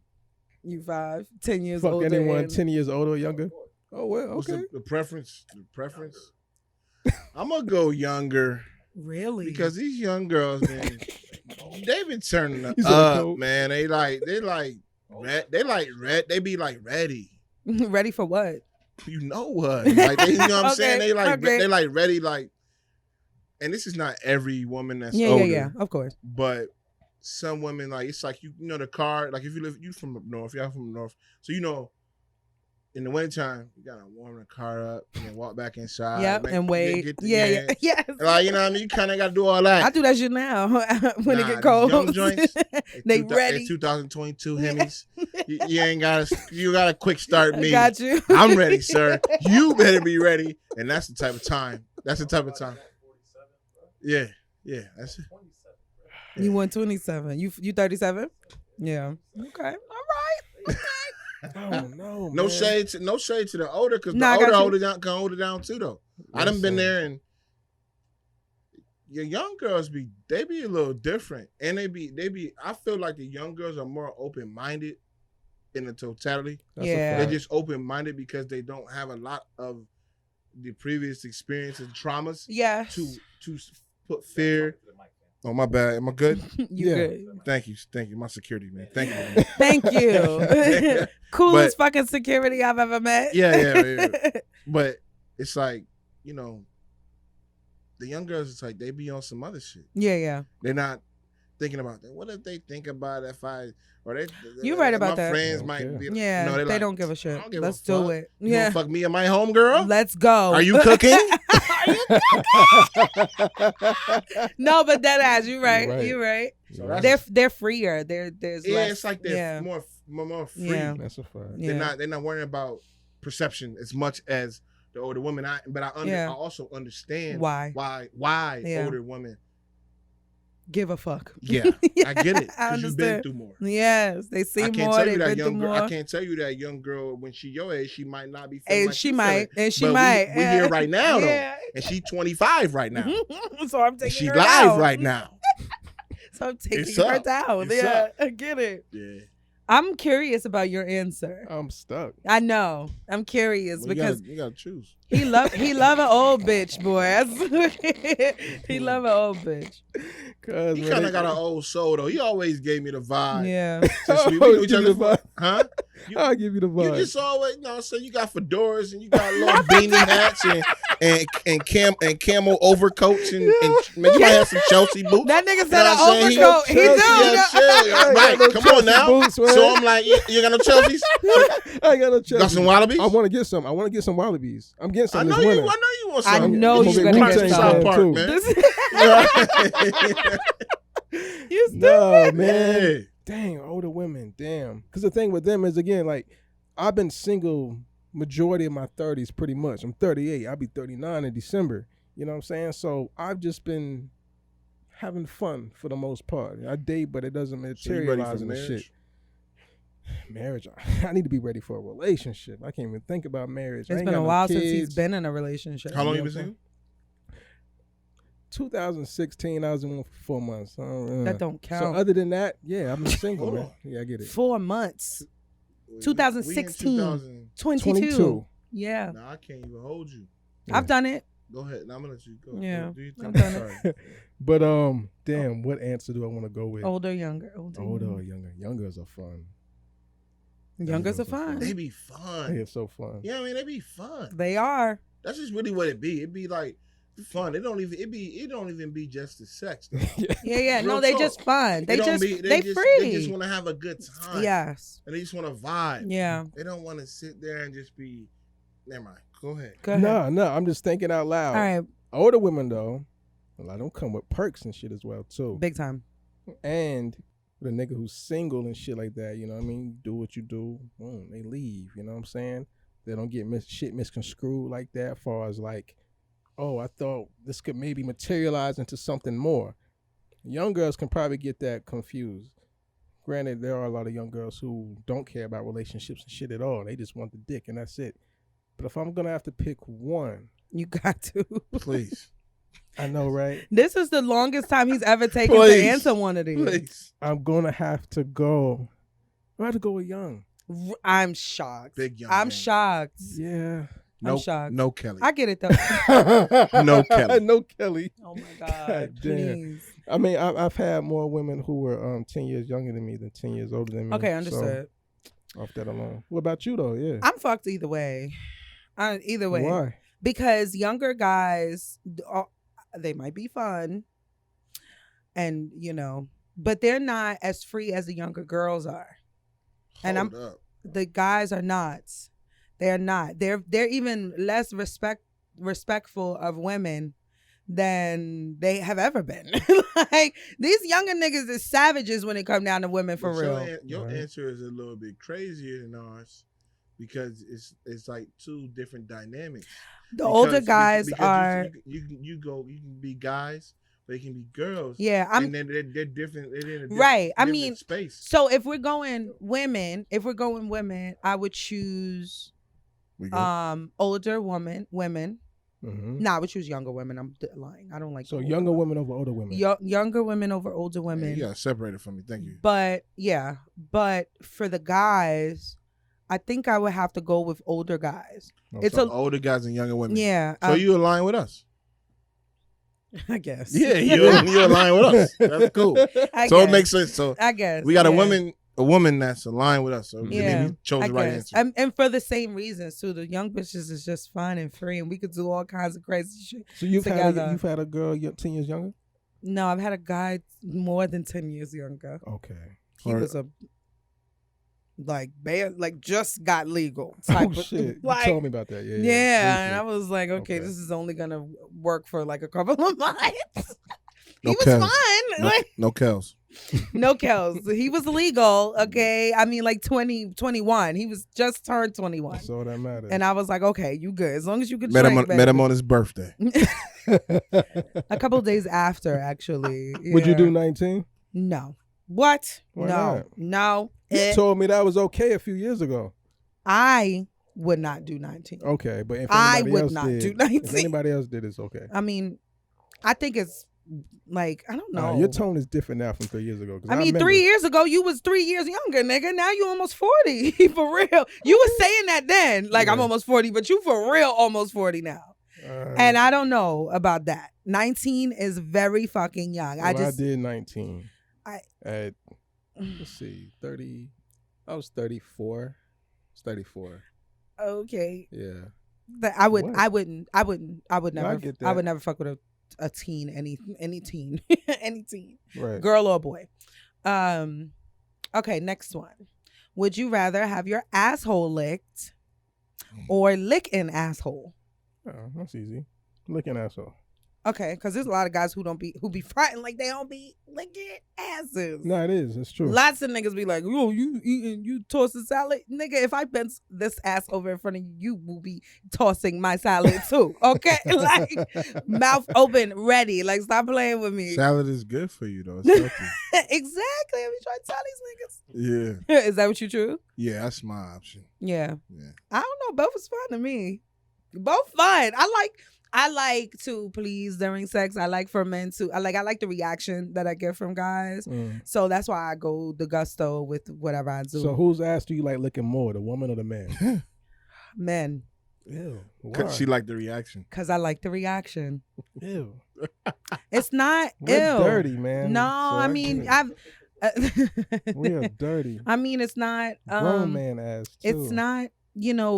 [SPEAKER 1] You 5. 10 years
[SPEAKER 2] Fuck
[SPEAKER 1] older.
[SPEAKER 2] anyone
[SPEAKER 1] and-
[SPEAKER 2] 10 years older or younger? Oh, well,
[SPEAKER 3] What's
[SPEAKER 2] okay.
[SPEAKER 3] the preference? I'm gonna go younger
[SPEAKER 1] Really?
[SPEAKER 3] because these young girls, man, they've been turning
[SPEAKER 2] You said
[SPEAKER 3] up,
[SPEAKER 2] cold?
[SPEAKER 3] man. They be like ready.
[SPEAKER 1] Ready for what?
[SPEAKER 3] You know what? Like you know what I'm saying?
[SPEAKER 1] Okay,
[SPEAKER 3] They like ready, like. And this is not every woman that's
[SPEAKER 1] Yeah,
[SPEAKER 3] older.
[SPEAKER 1] yeah, of course.
[SPEAKER 3] But some women, like, it's like, you know, the car, like, if you from up north, y'all from the north, so you know, in the wintertime, you gotta warm the car up and then walk back inside.
[SPEAKER 1] Yep, and wait. Yeah. Yes.
[SPEAKER 3] Like, you know what I mean? You kind of gotta do all that.
[SPEAKER 1] I do that shit now when it
[SPEAKER 3] Nah,
[SPEAKER 1] get cold.
[SPEAKER 3] young joints,
[SPEAKER 1] They ready.
[SPEAKER 3] It's 2022 Hemis. You ain't you got a quick start me.
[SPEAKER 1] Got you.
[SPEAKER 3] I'm ready, sir. You better be ready. And that's the type of time. Yeah, that's it.
[SPEAKER 1] You won 27. You 37? Yeah. Okay. All right.
[SPEAKER 2] Oh no,
[SPEAKER 3] No
[SPEAKER 2] man.
[SPEAKER 3] shade to the older, because
[SPEAKER 1] Nah, I
[SPEAKER 3] the older
[SPEAKER 1] got you.
[SPEAKER 3] hold it down too though. I done been there, and your young girls be a little different, and they be. I feel like the young girls are more open minded in the totality.
[SPEAKER 2] That's
[SPEAKER 1] Yeah.
[SPEAKER 3] They're just open minded because they don't have a lot of the previous experience and traumas
[SPEAKER 1] Yes.
[SPEAKER 3] to put fear. Oh, my bad. Am I good?
[SPEAKER 1] You
[SPEAKER 2] Yeah.
[SPEAKER 1] good.
[SPEAKER 3] Thank you. My security, man. Thank you. Man.
[SPEAKER 1] Thank you. Coolest fucking security I've ever met.
[SPEAKER 3] Yeah. But it's like, you know, the young girls, it's like they be on some other shit.
[SPEAKER 1] Yeah.
[SPEAKER 3] They're not thinking about that. What if they think about if I, or they,
[SPEAKER 1] You right about
[SPEAKER 3] my
[SPEAKER 1] that.
[SPEAKER 3] friends
[SPEAKER 2] Yeah,
[SPEAKER 3] might
[SPEAKER 2] okay.
[SPEAKER 3] be,
[SPEAKER 1] Yeah.
[SPEAKER 3] no,
[SPEAKER 1] They
[SPEAKER 3] like,
[SPEAKER 1] don't give a
[SPEAKER 3] I
[SPEAKER 1] shit.
[SPEAKER 3] don't give
[SPEAKER 1] Let's
[SPEAKER 3] a
[SPEAKER 1] do
[SPEAKER 3] fuck.
[SPEAKER 1] it.
[SPEAKER 3] You
[SPEAKER 1] Yeah.
[SPEAKER 3] gonna fuck me and my homegirl?
[SPEAKER 1] Let's go.
[SPEAKER 3] Are you cooking?
[SPEAKER 1] Are you No, but that ass, you right. You right.
[SPEAKER 3] So that's-
[SPEAKER 1] They're freer. There's
[SPEAKER 3] yeah,
[SPEAKER 1] less.
[SPEAKER 3] it's like they're more free.
[SPEAKER 1] Yeah.
[SPEAKER 2] That's a fact.
[SPEAKER 1] Yeah.
[SPEAKER 3] They're not worrying about perception as much as the older women. I also understand
[SPEAKER 1] why
[SPEAKER 3] older women
[SPEAKER 1] give a fuck.
[SPEAKER 3] Yeah, I get it because you've been through more.
[SPEAKER 1] Yes, they see more. They've been through more.
[SPEAKER 3] I can't tell you that young girl when she your age, she might not be.
[SPEAKER 1] And
[SPEAKER 3] like
[SPEAKER 1] she might.
[SPEAKER 3] We here right now though, and she 25 right now.
[SPEAKER 1] So I'm taking
[SPEAKER 3] she
[SPEAKER 1] her
[SPEAKER 3] live
[SPEAKER 1] down.
[SPEAKER 3] right now.
[SPEAKER 1] So I'm taking her down. Yeah, I get it.
[SPEAKER 3] Yeah.
[SPEAKER 1] I'm curious about your answer.
[SPEAKER 2] I'm stuck.
[SPEAKER 1] I know. I'm curious because
[SPEAKER 3] you gotta choose.
[SPEAKER 1] He love an old bitch, boy. He love an old bitch.
[SPEAKER 3] He kind of got an old soul though. He always gave me the vibe.
[SPEAKER 1] Yeah.
[SPEAKER 3] Huh?
[SPEAKER 2] I'll give you the vibe.
[SPEAKER 3] You just always, so you got fedoras and you got little beanie hats and camo overcoats and maybe you might have some Chelsea boots.
[SPEAKER 1] That nigga said an overcoat. He do.
[SPEAKER 3] Right. Come on now. Boots, so I'm like, you got no Chelseas?
[SPEAKER 2] I ain't got no Chelseas.
[SPEAKER 3] Got some Wallabies?
[SPEAKER 2] I want to get some. I want to get some Wallabies. I'm getting some.
[SPEAKER 3] I know you want some.
[SPEAKER 1] I know you gonna get some.
[SPEAKER 3] Park, man.
[SPEAKER 1] You stupid.
[SPEAKER 2] No, man. Dang, older women. Damn. Because the thing with them is, again, like, I've been single majority of my 30s pretty much. I'm 38. I'll be 39 in December. You know what I'm saying? So I've just been having fun for the most part. I date, but it doesn't materialize in the shit. Marriage. I need to be ready for a relationship. I can't even think about marriage.
[SPEAKER 1] It's been a while since he's been in a relationship.
[SPEAKER 3] How long you been single?
[SPEAKER 2] 2016, I was in one for 4 months.
[SPEAKER 1] That don't count.
[SPEAKER 2] So other than that, yeah, I'm single, man. Yeah, I get it.
[SPEAKER 1] 4 months. 2016. 22. Yeah.
[SPEAKER 3] No, I can't even hold you.
[SPEAKER 1] Yeah. I've done it.
[SPEAKER 3] Go ahead. Now I'm gonna let you go.
[SPEAKER 1] Yeah.
[SPEAKER 3] I've done
[SPEAKER 2] it. But damn, what answer do I want to go with?
[SPEAKER 1] Older, younger.
[SPEAKER 2] Older or younger? Youngers are fun.
[SPEAKER 1] Youngers are fun.
[SPEAKER 3] They be fun.
[SPEAKER 2] They are so fun.
[SPEAKER 3] Yeah, I mean they be fun.
[SPEAKER 1] They are.
[SPEAKER 3] That's just really what it be. It be like fun. It don't even be just the sex.
[SPEAKER 1] Yeah. No, they just fun. They free.
[SPEAKER 3] They just want to have a good time.
[SPEAKER 1] Yes.
[SPEAKER 3] And they just want to vibe.
[SPEAKER 1] Yeah.
[SPEAKER 3] They don't want to sit there and just be. Never mind. Go ahead.
[SPEAKER 2] No. I'm just thinking out loud.
[SPEAKER 1] All right.
[SPEAKER 2] Older women though, a lot of them come with perks and shit as well too.
[SPEAKER 1] Big time.
[SPEAKER 2] And with a nigga who's single and shit like that, you know what I mean? Do what you do. Boom, they leave. You know what I'm saying? They don't get shit misconstrued like that. As far as like, oh, I thought this could maybe materialize into something more. Young girls can probably get that confused. Granted, there are a lot of young girls who don't care about relationships and shit at all. They just want the dick and that's it. But if I'm going to have to pick one.
[SPEAKER 1] You got to.
[SPEAKER 3] Please.
[SPEAKER 2] I know, right?
[SPEAKER 1] This is the longest time he's ever taken to answer one of these.
[SPEAKER 3] Please.
[SPEAKER 2] I'm going to have to go. I have to go with young.
[SPEAKER 1] I'm shocked.
[SPEAKER 3] Big young.
[SPEAKER 1] I'm shocked.
[SPEAKER 2] Yeah.
[SPEAKER 1] I'm shocked.
[SPEAKER 3] No Kelly.
[SPEAKER 1] I get it though.
[SPEAKER 3] No Kelly.
[SPEAKER 2] No Kelly.
[SPEAKER 1] Oh my God. Please.
[SPEAKER 2] I mean, I've had more women who were 10 years younger than me than 10 years older than me.
[SPEAKER 1] Okay, understood.
[SPEAKER 2] So, off that alone. What about you though? Yeah.
[SPEAKER 1] I'm fucked either way. Either way.
[SPEAKER 2] Why?
[SPEAKER 1] Because younger guys, they might be fun, and but they're not as free as the younger girls are. The guys are not. They're not. They're even less respectful of women than they have ever been. Like these younger niggas is savages when it come down to women for real.
[SPEAKER 3] Your answer is a little bit crazier than ours because it's like two different dynamics.
[SPEAKER 1] The older guys are
[SPEAKER 3] you can be guys, but they can be girls.
[SPEAKER 1] Yeah,
[SPEAKER 3] and then they're different. They're in a different,
[SPEAKER 1] right. I
[SPEAKER 3] different
[SPEAKER 1] mean,
[SPEAKER 3] space.
[SPEAKER 1] So if we're going women, I would choose older women.
[SPEAKER 2] Mm-hmm.
[SPEAKER 1] Nah, I would choose younger women. I'm lying. I don't like.
[SPEAKER 2] So younger women over older women.
[SPEAKER 1] Younger women over older women.
[SPEAKER 3] Yeah, separate it from me. Thank you.
[SPEAKER 1] But for the guys, I think I would have to go with older guys.
[SPEAKER 3] So older guys and younger women.
[SPEAKER 1] Yeah.
[SPEAKER 3] So you align with us?
[SPEAKER 1] I guess.
[SPEAKER 3] Yeah, you align with us. That's cool. It makes sense. So
[SPEAKER 1] I guess
[SPEAKER 3] we got a woman that's aligned with us. So you chose the right answer.
[SPEAKER 1] And for the same reasons too. The young bitches is just fun and free, and we could do all kinds of crazy shit.
[SPEAKER 2] So you've had a girl 10 years younger?
[SPEAKER 1] No, I've had a guy more than 10 years younger.
[SPEAKER 2] Okay.
[SPEAKER 1] He was just got legal.
[SPEAKER 2] Shit. You told me about that.
[SPEAKER 1] Yeah. And I was like, okay, this is only gonna work for like a couple of months. He was fun.
[SPEAKER 3] No Kels.
[SPEAKER 1] No kills. He was legal, okay? I mean, like 20, 21. He was just turned 21.
[SPEAKER 2] That's all that matters.
[SPEAKER 1] And I was like, okay, you good. As long as you could
[SPEAKER 3] Met
[SPEAKER 1] drink,
[SPEAKER 3] him on his birthday.
[SPEAKER 1] A couple of days after, actually.
[SPEAKER 2] Would you
[SPEAKER 1] Yeah.
[SPEAKER 2] do 19?
[SPEAKER 1] No. What?
[SPEAKER 2] Why
[SPEAKER 1] no.
[SPEAKER 2] not?
[SPEAKER 1] No.
[SPEAKER 2] You told me that was okay a few years ago.
[SPEAKER 1] I would not do 19.
[SPEAKER 2] Okay, but if
[SPEAKER 1] I
[SPEAKER 2] anybody
[SPEAKER 1] would
[SPEAKER 2] else
[SPEAKER 1] not
[SPEAKER 2] did,
[SPEAKER 1] do 19.
[SPEAKER 2] If anybody else did, it's okay.
[SPEAKER 1] I mean, I think it's like, I don't know.
[SPEAKER 2] Your tone is different now from 3 years ago.
[SPEAKER 1] I mean, 3 years ago, you was 3 years younger, nigga. Now you almost 40. For real. You was saying that then, like, I'm almost 40, but you for real almost 40 now. And I don't know about that. 19 is very fucking young.
[SPEAKER 2] I did 19. At, let's see, 30. I was 34. It's 34.
[SPEAKER 1] Okay.
[SPEAKER 2] Yeah.
[SPEAKER 1] But I would never.
[SPEAKER 2] get
[SPEAKER 1] I would
[SPEAKER 2] that.
[SPEAKER 1] never fuck with a teen, any teen, any teen,
[SPEAKER 2] Right.
[SPEAKER 1] girl or boy. Okay, next one. Would you rather have your asshole licked or lick an asshole?
[SPEAKER 2] Oh, that's easy. Licking asshole.
[SPEAKER 1] Okay, because there's a lot of guys who be fighting like they don't be licking asses.
[SPEAKER 2] No, it is. It's true.
[SPEAKER 1] Lots of niggas be like, "Yo, you tossing salad, nigga." If I bend this ass over in front of you, you will be tossing my salad too. Okay, like mouth open, ready. Like, stop playing with me.
[SPEAKER 3] Salad is good for you though. It's healthy.
[SPEAKER 1] Exactly. I be trying to tell these niggas.
[SPEAKER 3] Yeah.
[SPEAKER 1] Is that what you true?
[SPEAKER 3] Yeah, that's my option.
[SPEAKER 1] Yeah.
[SPEAKER 3] Yeah.
[SPEAKER 1] I don't know. Both is fun to me. Both fun. I like to please during sex. I like for men to. I like the reaction that I get from guys. So that's why I go the gusto with whatever I do.
[SPEAKER 2] So whose ass do you like licking more, the woman or the man?
[SPEAKER 1] Men.
[SPEAKER 2] Ew. Why?
[SPEAKER 3] Cause she liked the reaction.
[SPEAKER 1] Because I like the reaction.
[SPEAKER 2] Ew.
[SPEAKER 1] It's not
[SPEAKER 2] We're
[SPEAKER 1] ew.
[SPEAKER 2] dirty, man.
[SPEAKER 1] No,
[SPEAKER 2] So
[SPEAKER 1] I mean
[SPEAKER 2] get it.
[SPEAKER 1] I've.
[SPEAKER 2] We are dirty.
[SPEAKER 1] I mean, it's not.
[SPEAKER 2] Grown man ass too.
[SPEAKER 1] It's not,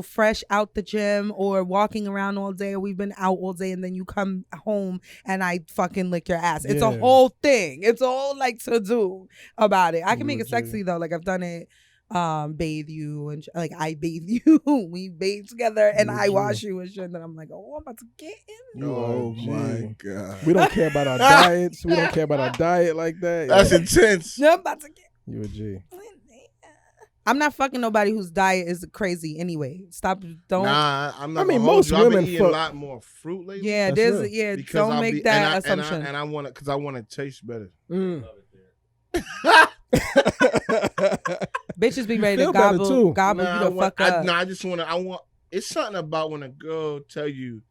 [SPEAKER 1] fresh out the gym or walking around all day, or we've been out all day and then you come home and I fucking lick your ass. It's a
[SPEAKER 2] Yeah.
[SPEAKER 1] whole thing. It's a whole like to do about it. I can
[SPEAKER 2] You
[SPEAKER 1] make it
[SPEAKER 2] legit.
[SPEAKER 1] sexy though. Like I've done it. Bathe you and like I bathe you. We bathe together and I
[SPEAKER 2] Legit.
[SPEAKER 1] wash you and shit. And then I'm like, oh, I'm about to get in.
[SPEAKER 2] You
[SPEAKER 3] Oh
[SPEAKER 2] are
[SPEAKER 3] my
[SPEAKER 2] G.
[SPEAKER 3] god.
[SPEAKER 2] We don't care about our diets. We don't care about our diet like that.
[SPEAKER 3] That's
[SPEAKER 2] Yeah.
[SPEAKER 3] intense.
[SPEAKER 1] I'm about to get.
[SPEAKER 2] You a G.
[SPEAKER 1] I'm not fucking nobody whose diet is crazy anyway. Stop. Don't.
[SPEAKER 3] Nah, I'm not.
[SPEAKER 2] I mean,
[SPEAKER 3] gonna hold
[SPEAKER 2] most
[SPEAKER 3] you. I've been
[SPEAKER 2] women
[SPEAKER 3] eating a
[SPEAKER 2] fuck-
[SPEAKER 3] lot more fruit lately.
[SPEAKER 1] Yeah,
[SPEAKER 2] That's
[SPEAKER 1] there's
[SPEAKER 2] real.
[SPEAKER 1] yeah.
[SPEAKER 3] Because
[SPEAKER 1] Don't
[SPEAKER 3] I'll
[SPEAKER 1] make
[SPEAKER 3] be-
[SPEAKER 1] that
[SPEAKER 3] and
[SPEAKER 1] assumption.
[SPEAKER 3] I want it because I want to taste better.
[SPEAKER 1] Bitches be ready to
[SPEAKER 2] Feel better, too.
[SPEAKER 1] gobble you the fuck up.
[SPEAKER 3] I just want to. I want. It's something about when a girl tell you,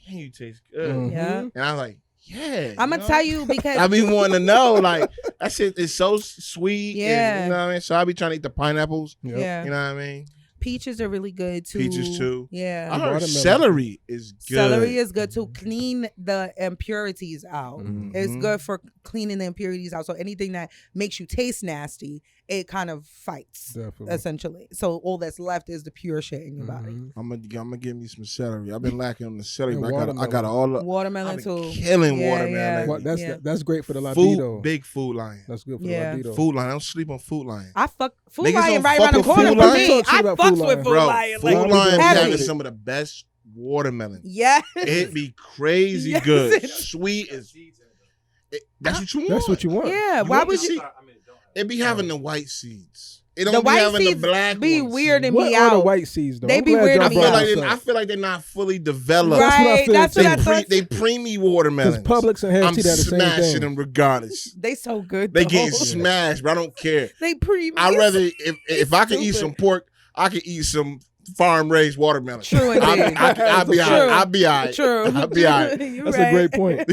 [SPEAKER 3] "Damn, you taste good,"
[SPEAKER 2] Mhm.
[SPEAKER 1] Yeah.
[SPEAKER 3] and I'm like, "Yeah."
[SPEAKER 1] I'm gonna tell you because
[SPEAKER 3] I be wanting to know, like that shit is so sweet.
[SPEAKER 1] Yeah.
[SPEAKER 3] and, you know what I mean. So I be trying to eat the pineapples.
[SPEAKER 2] Yep.
[SPEAKER 1] yeah,
[SPEAKER 3] You know what I mean.
[SPEAKER 1] peaches are really good too.
[SPEAKER 3] Peaches, too.
[SPEAKER 1] Yeah,
[SPEAKER 3] I heard
[SPEAKER 2] Watermelon.
[SPEAKER 3] celery is good.
[SPEAKER 1] celery is good to clean the impurities out. It's
[SPEAKER 3] Mhm.
[SPEAKER 1] good for cleaning the impurities out. So anything that makes you taste nasty, it kind of fights
[SPEAKER 2] Definitely.
[SPEAKER 1] essentially. So all that's left is the pure shit in your body.
[SPEAKER 2] Mhm.
[SPEAKER 3] I'm gonna give me some celery. I've been lacking on the celery,
[SPEAKER 2] And
[SPEAKER 3] but I got
[SPEAKER 2] watermelon.
[SPEAKER 3] all the.
[SPEAKER 1] Watermelon
[SPEAKER 3] I've been
[SPEAKER 1] too.
[SPEAKER 3] killing
[SPEAKER 1] Yeah,
[SPEAKER 3] watermelon.
[SPEAKER 1] yeah.
[SPEAKER 3] lately.
[SPEAKER 2] What,
[SPEAKER 1] Yeah.
[SPEAKER 2] that's great for the libido.
[SPEAKER 3] Food, big food lion.
[SPEAKER 2] That's good for
[SPEAKER 1] Yeah.
[SPEAKER 2] the libido.
[SPEAKER 3] Food lion. I don't sleep on food lion.
[SPEAKER 1] I fuck Food
[SPEAKER 3] Niggas
[SPEAKER 1] Lion
[SPEAKER 3] don't
[SPEAKER 1] right
[SPEAKER 3] fuck
[SPEAKER 1] around the
[SPEAKER 3] with
[SPEAKER 1] corner
[SPEAKER 3] Food
[SPEAKER 1] from
[SPEAKER 3] Lion?
[SPEAKER 1] me.
[SPEAKER 2] Talk to you
[SPEAKER 1] I
[SPEAKER 2] about
[SPEAKER 1] fucks
[SPEAKER 2] Food
[SPEAKER 1] with
[SPEAKER 2] Lion.
[SPEAKER 1] Food
[SPEAKER 3] Bro,
[SPEAKER 1] Lion.
[SPEAKER 3] Food
[SPEAKER 1] Like,
[SPEAKER 3] Lion be
[SPEAKER 1] heavy.
[SPEAKER 3] having some of the best watermelon.
[SPEAKER 1] Yeah.
[SPEAKER 3] It be crazy
[SPEAKER 1] Yes,
[SPEAKER 3] good.
[SPEAKER 1] it is.
[SPEAKER 3] Sweet as. That's what you want.
[SPEAKER 2] That's what you want.
[SPEAKER 1] Yeah.
[SPEAKER 3] You
[SPEAKER 1] Why
[SPEAKER 3] want
[SPEAKER 1] would
[SPEAKER 3] the
[SPEAKER 1] you?
[SPEAKER 3] seed? It be having the white seeds. It
[SPEAKER 1] The
[SPEAKER 3] don't be
[SPEAKER 1] white
[SPEAKER 3] having
[SPEAKER 1] seeds
[SPEAKER 3] the black
[SPEAKER 1] be
[SPEAKER 3] ones.
[SPEAKER 1] weird and
[SPEAKER 2] What
[SPEAKER 1] me
[SPEAKER 2] are the
[SPEAKER 1] out.
[SPEAKER 2] white seeds though?
[SPEAKER 1] They
[SPEAKER 2] I'm
[SPEAKER 1] be
[SPEAKER 2] glad
[SPEAKER 1] weird
[SPEAKER 2] y'all
[SPEAKER 1] to
[SPEAKER 3] I
[SPEAKER 1] me
[SPEAKER 2] brought
[SPEAKER 3] feel
[SPEAKER 1] out.
[SPEAKER 2] this
[SPEAKER 3] I
[SPEAKER 2] up.
[SPEAKER 3] feel like they're not fully developed.
[SPEAKER 2] That's what I
[SPEAKER 1] Right.
[SPEAKER 2] feel
[SPEAKER 1] That's what
[SPEAKER 2] too.
[SPEAKER 1] I thought.
[SPEAKER 3] They preemie watermelons.
[SPEAKER 2] Because Publix and Harris
[SPEAKER 3] I'm
[SPEAKER 2] Teeter are the same
[SPEAKER 3] smashing
[SPEAKER 2] thing.
[SPEAKER 3] them regardless.
[SPEAKER 1] They so good.
[SPEAKER 3] They
[SPEAKER 1] though.
[SPEAKER 3] getting smashed, but I don't care.
[SPEAKER 1] They pre.
[SPEAKER 3] I'd rather if I could eat
[SPEAKER 1] stupid.
[SPEAKER 3] some pork, I could eat some farm raised watermelon.
[SPEAKER 1] True indeed.
[SPEAKER 3] I'll be
[SPEAKER 1] True.
[SPEAKER 3] all right. I'll be all right.
[SPEAKER 1] True.
[SPEAKER 3] I'll be all right.
[SPEAKER 1] You
[SPEAKER 2] That's
[SPEAKER 1] right.
[SPEAKER 2] a great point.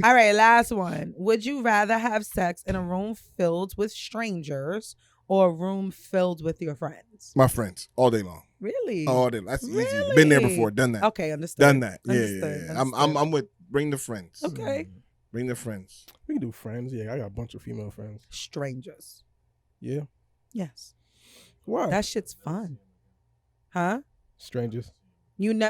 [SPEAKER 1] All right, last one. Would you rather have sex in a room filled with strangers or a room filled with your friends?
[SPEAKER 3] My friends, all day long.
[SPEAKER 1] Really?
[SPEAKER 3] All day. That's easy.
[SPEAKER 1] Really?
[SPEAKER 3] Been there before. Done that.
[SPEAKER 1] Okay, understood.
[SPEAKER 3] Done that. Yeah,
[SPEAKER 1] Understood,
[SPEAKER 3] yeah, yeah. I'm
[SPEAKER 1] understood.
[SPEAKER 3] with bring the friends.
[SPEAKER 1] Okay.
[SPEAKER 3] Bring the friends.
[SPEAKER 2] We can do friends. Yeah, I got a bunch of female friends.
[SPEAKER 1] Strangers.
[SPEAKER 2] Yeah.
[SPEAKER 1] Yes.
[SPEAKER 2] Why?
[SPEAKER 1] That shit's fun. Huh?
[SPEAKER 2] Strangers.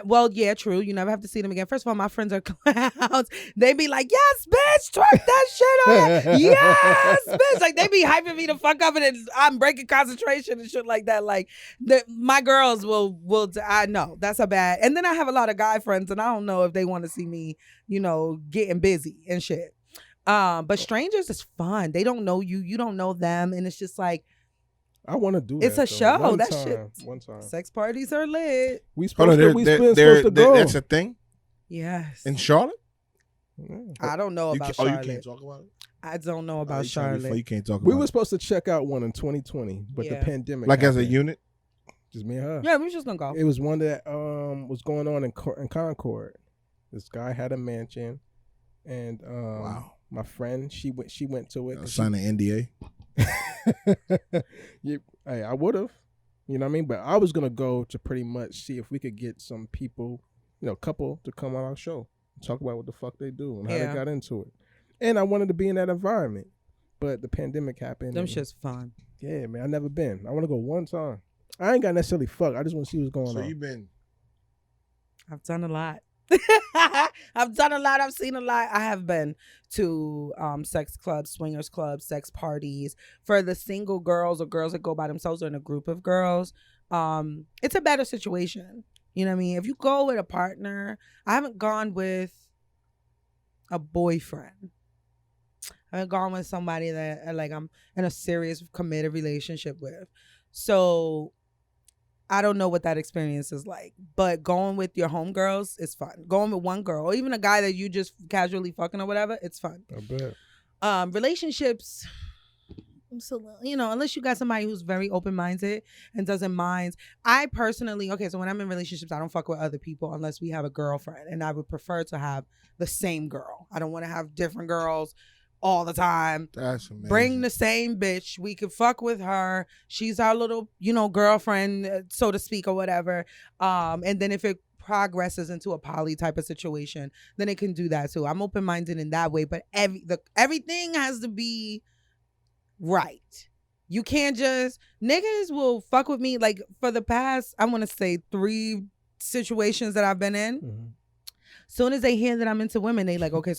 [SPEAKER 1] Well, yeah, true. You never have to see them again. First of all, my friends are clowns. They be like, yes, bitch, twerk that shit on. Yes, bitch. Like, they be hyping me the fuck up and then I'm breaking concentration and shit like that. Like, my girls I know that's a bad. And then I have a lot of guy friends and I don't know if they want to see me, getting busy and shit. But strangers is fun. They don't know you. You don't know them. And it's just like,
[SPEAKER 2] I want to do
[SPEAKER 1] it's
[SPEAKER 2] that.
[SPEAKER 1] a show.
[SPEAKER 2] One
[SPEAKER 1] That
[SPEAKER 2] time,
[SPEAKER 1] shit.
[SPEAKER 2] One time.
[SPEAKER 1] Sex parties are lit.
[SPEAKER 2] We supposed to go.
[SPEAKER 3] That's a thing
[SPEAKER 1] Yes.
[SPEAKER 3] in Charlotte.
[SPEAKER 1] I don't know about Charlotte.
[SPEAKER 3] You can't talk about it.
[SPEAKER 1] I don't know about Charlotte.
[SPEAKER 3] You can't talk about
[SPEAKER 2] We were supposed to check out one in 2020, but the pandemic.
[SPEAKER 3] Like
[SPEAKER 2] happened.
[SPEAKER 3] as a unit.
[SPEAKER 2] Just me and her.
[SPEAKER 1] Yeah, we just gonna go.
[SPEAKER 2] It was one that was going on in Concord. This guy had a mansion, and
[SPEAKER 3] wow.
[SPEAKER 2] My friend she went to it.
[SPEAKER 3] Sign an NDA.
[SPEAKER 2] Yeah, hey, I would have. You know what I mean? But I was gonna go to pretty much see if we could get some people, couple to come on our show, talk about what the fuck they do and how they got into it. And I wanted to be in that environment, but the pandemic happened.
[SPEAKER 1] Them shit's fun.
[SPEAKER 2] Yeah, man, I never been. I want to go one time. I ain't got necessarily fuck. I just want to see what's going on.
[SPEAKER 3] So you been?
[SPEAKER 1] I've done a lot. I've done a lot. I've seen a lot. I have been to sex clubs, swingers clubs, sex parties. For the single girls or girls that go by themselves or in a group of girls, it's a better situation. You know what I mean? If you go with a partner, I haven't gone with a boyfriend. I haven't gone with somebody that like I'm in a serious committed relationship with. So I don't know what that experience is like, but going with your homegirls is fun. Going with one girl, or even a guy that you just casually fucking or whatever, it's fun.
[SPEAKER 2] I bet.
[SPEAKER 1] Relationships, so, unless you got somebody who's very open-minded and doesn't mind. I personally, so when I'm in relationships, I don't fuck with other people unless we have a girlfriend, and I would prefer to have the same girl. I don't want to have different girls all the time.
[SPEAKER 3] That's amazing.
[SPEAKER 1] Bring the same bitch. We could fuck with her. She's our little, girlfriend, so to speak, or whatever. And then if it progresses into a poly type of situation, then it can do that too. I'm open-minded in that way, but everything has to be right. You can't just, niggas will fuck with me. Like for the past, I want to say 3 situations that I've been in. Mm-hmm. Soon as they hear that I'm into women, they like, okay,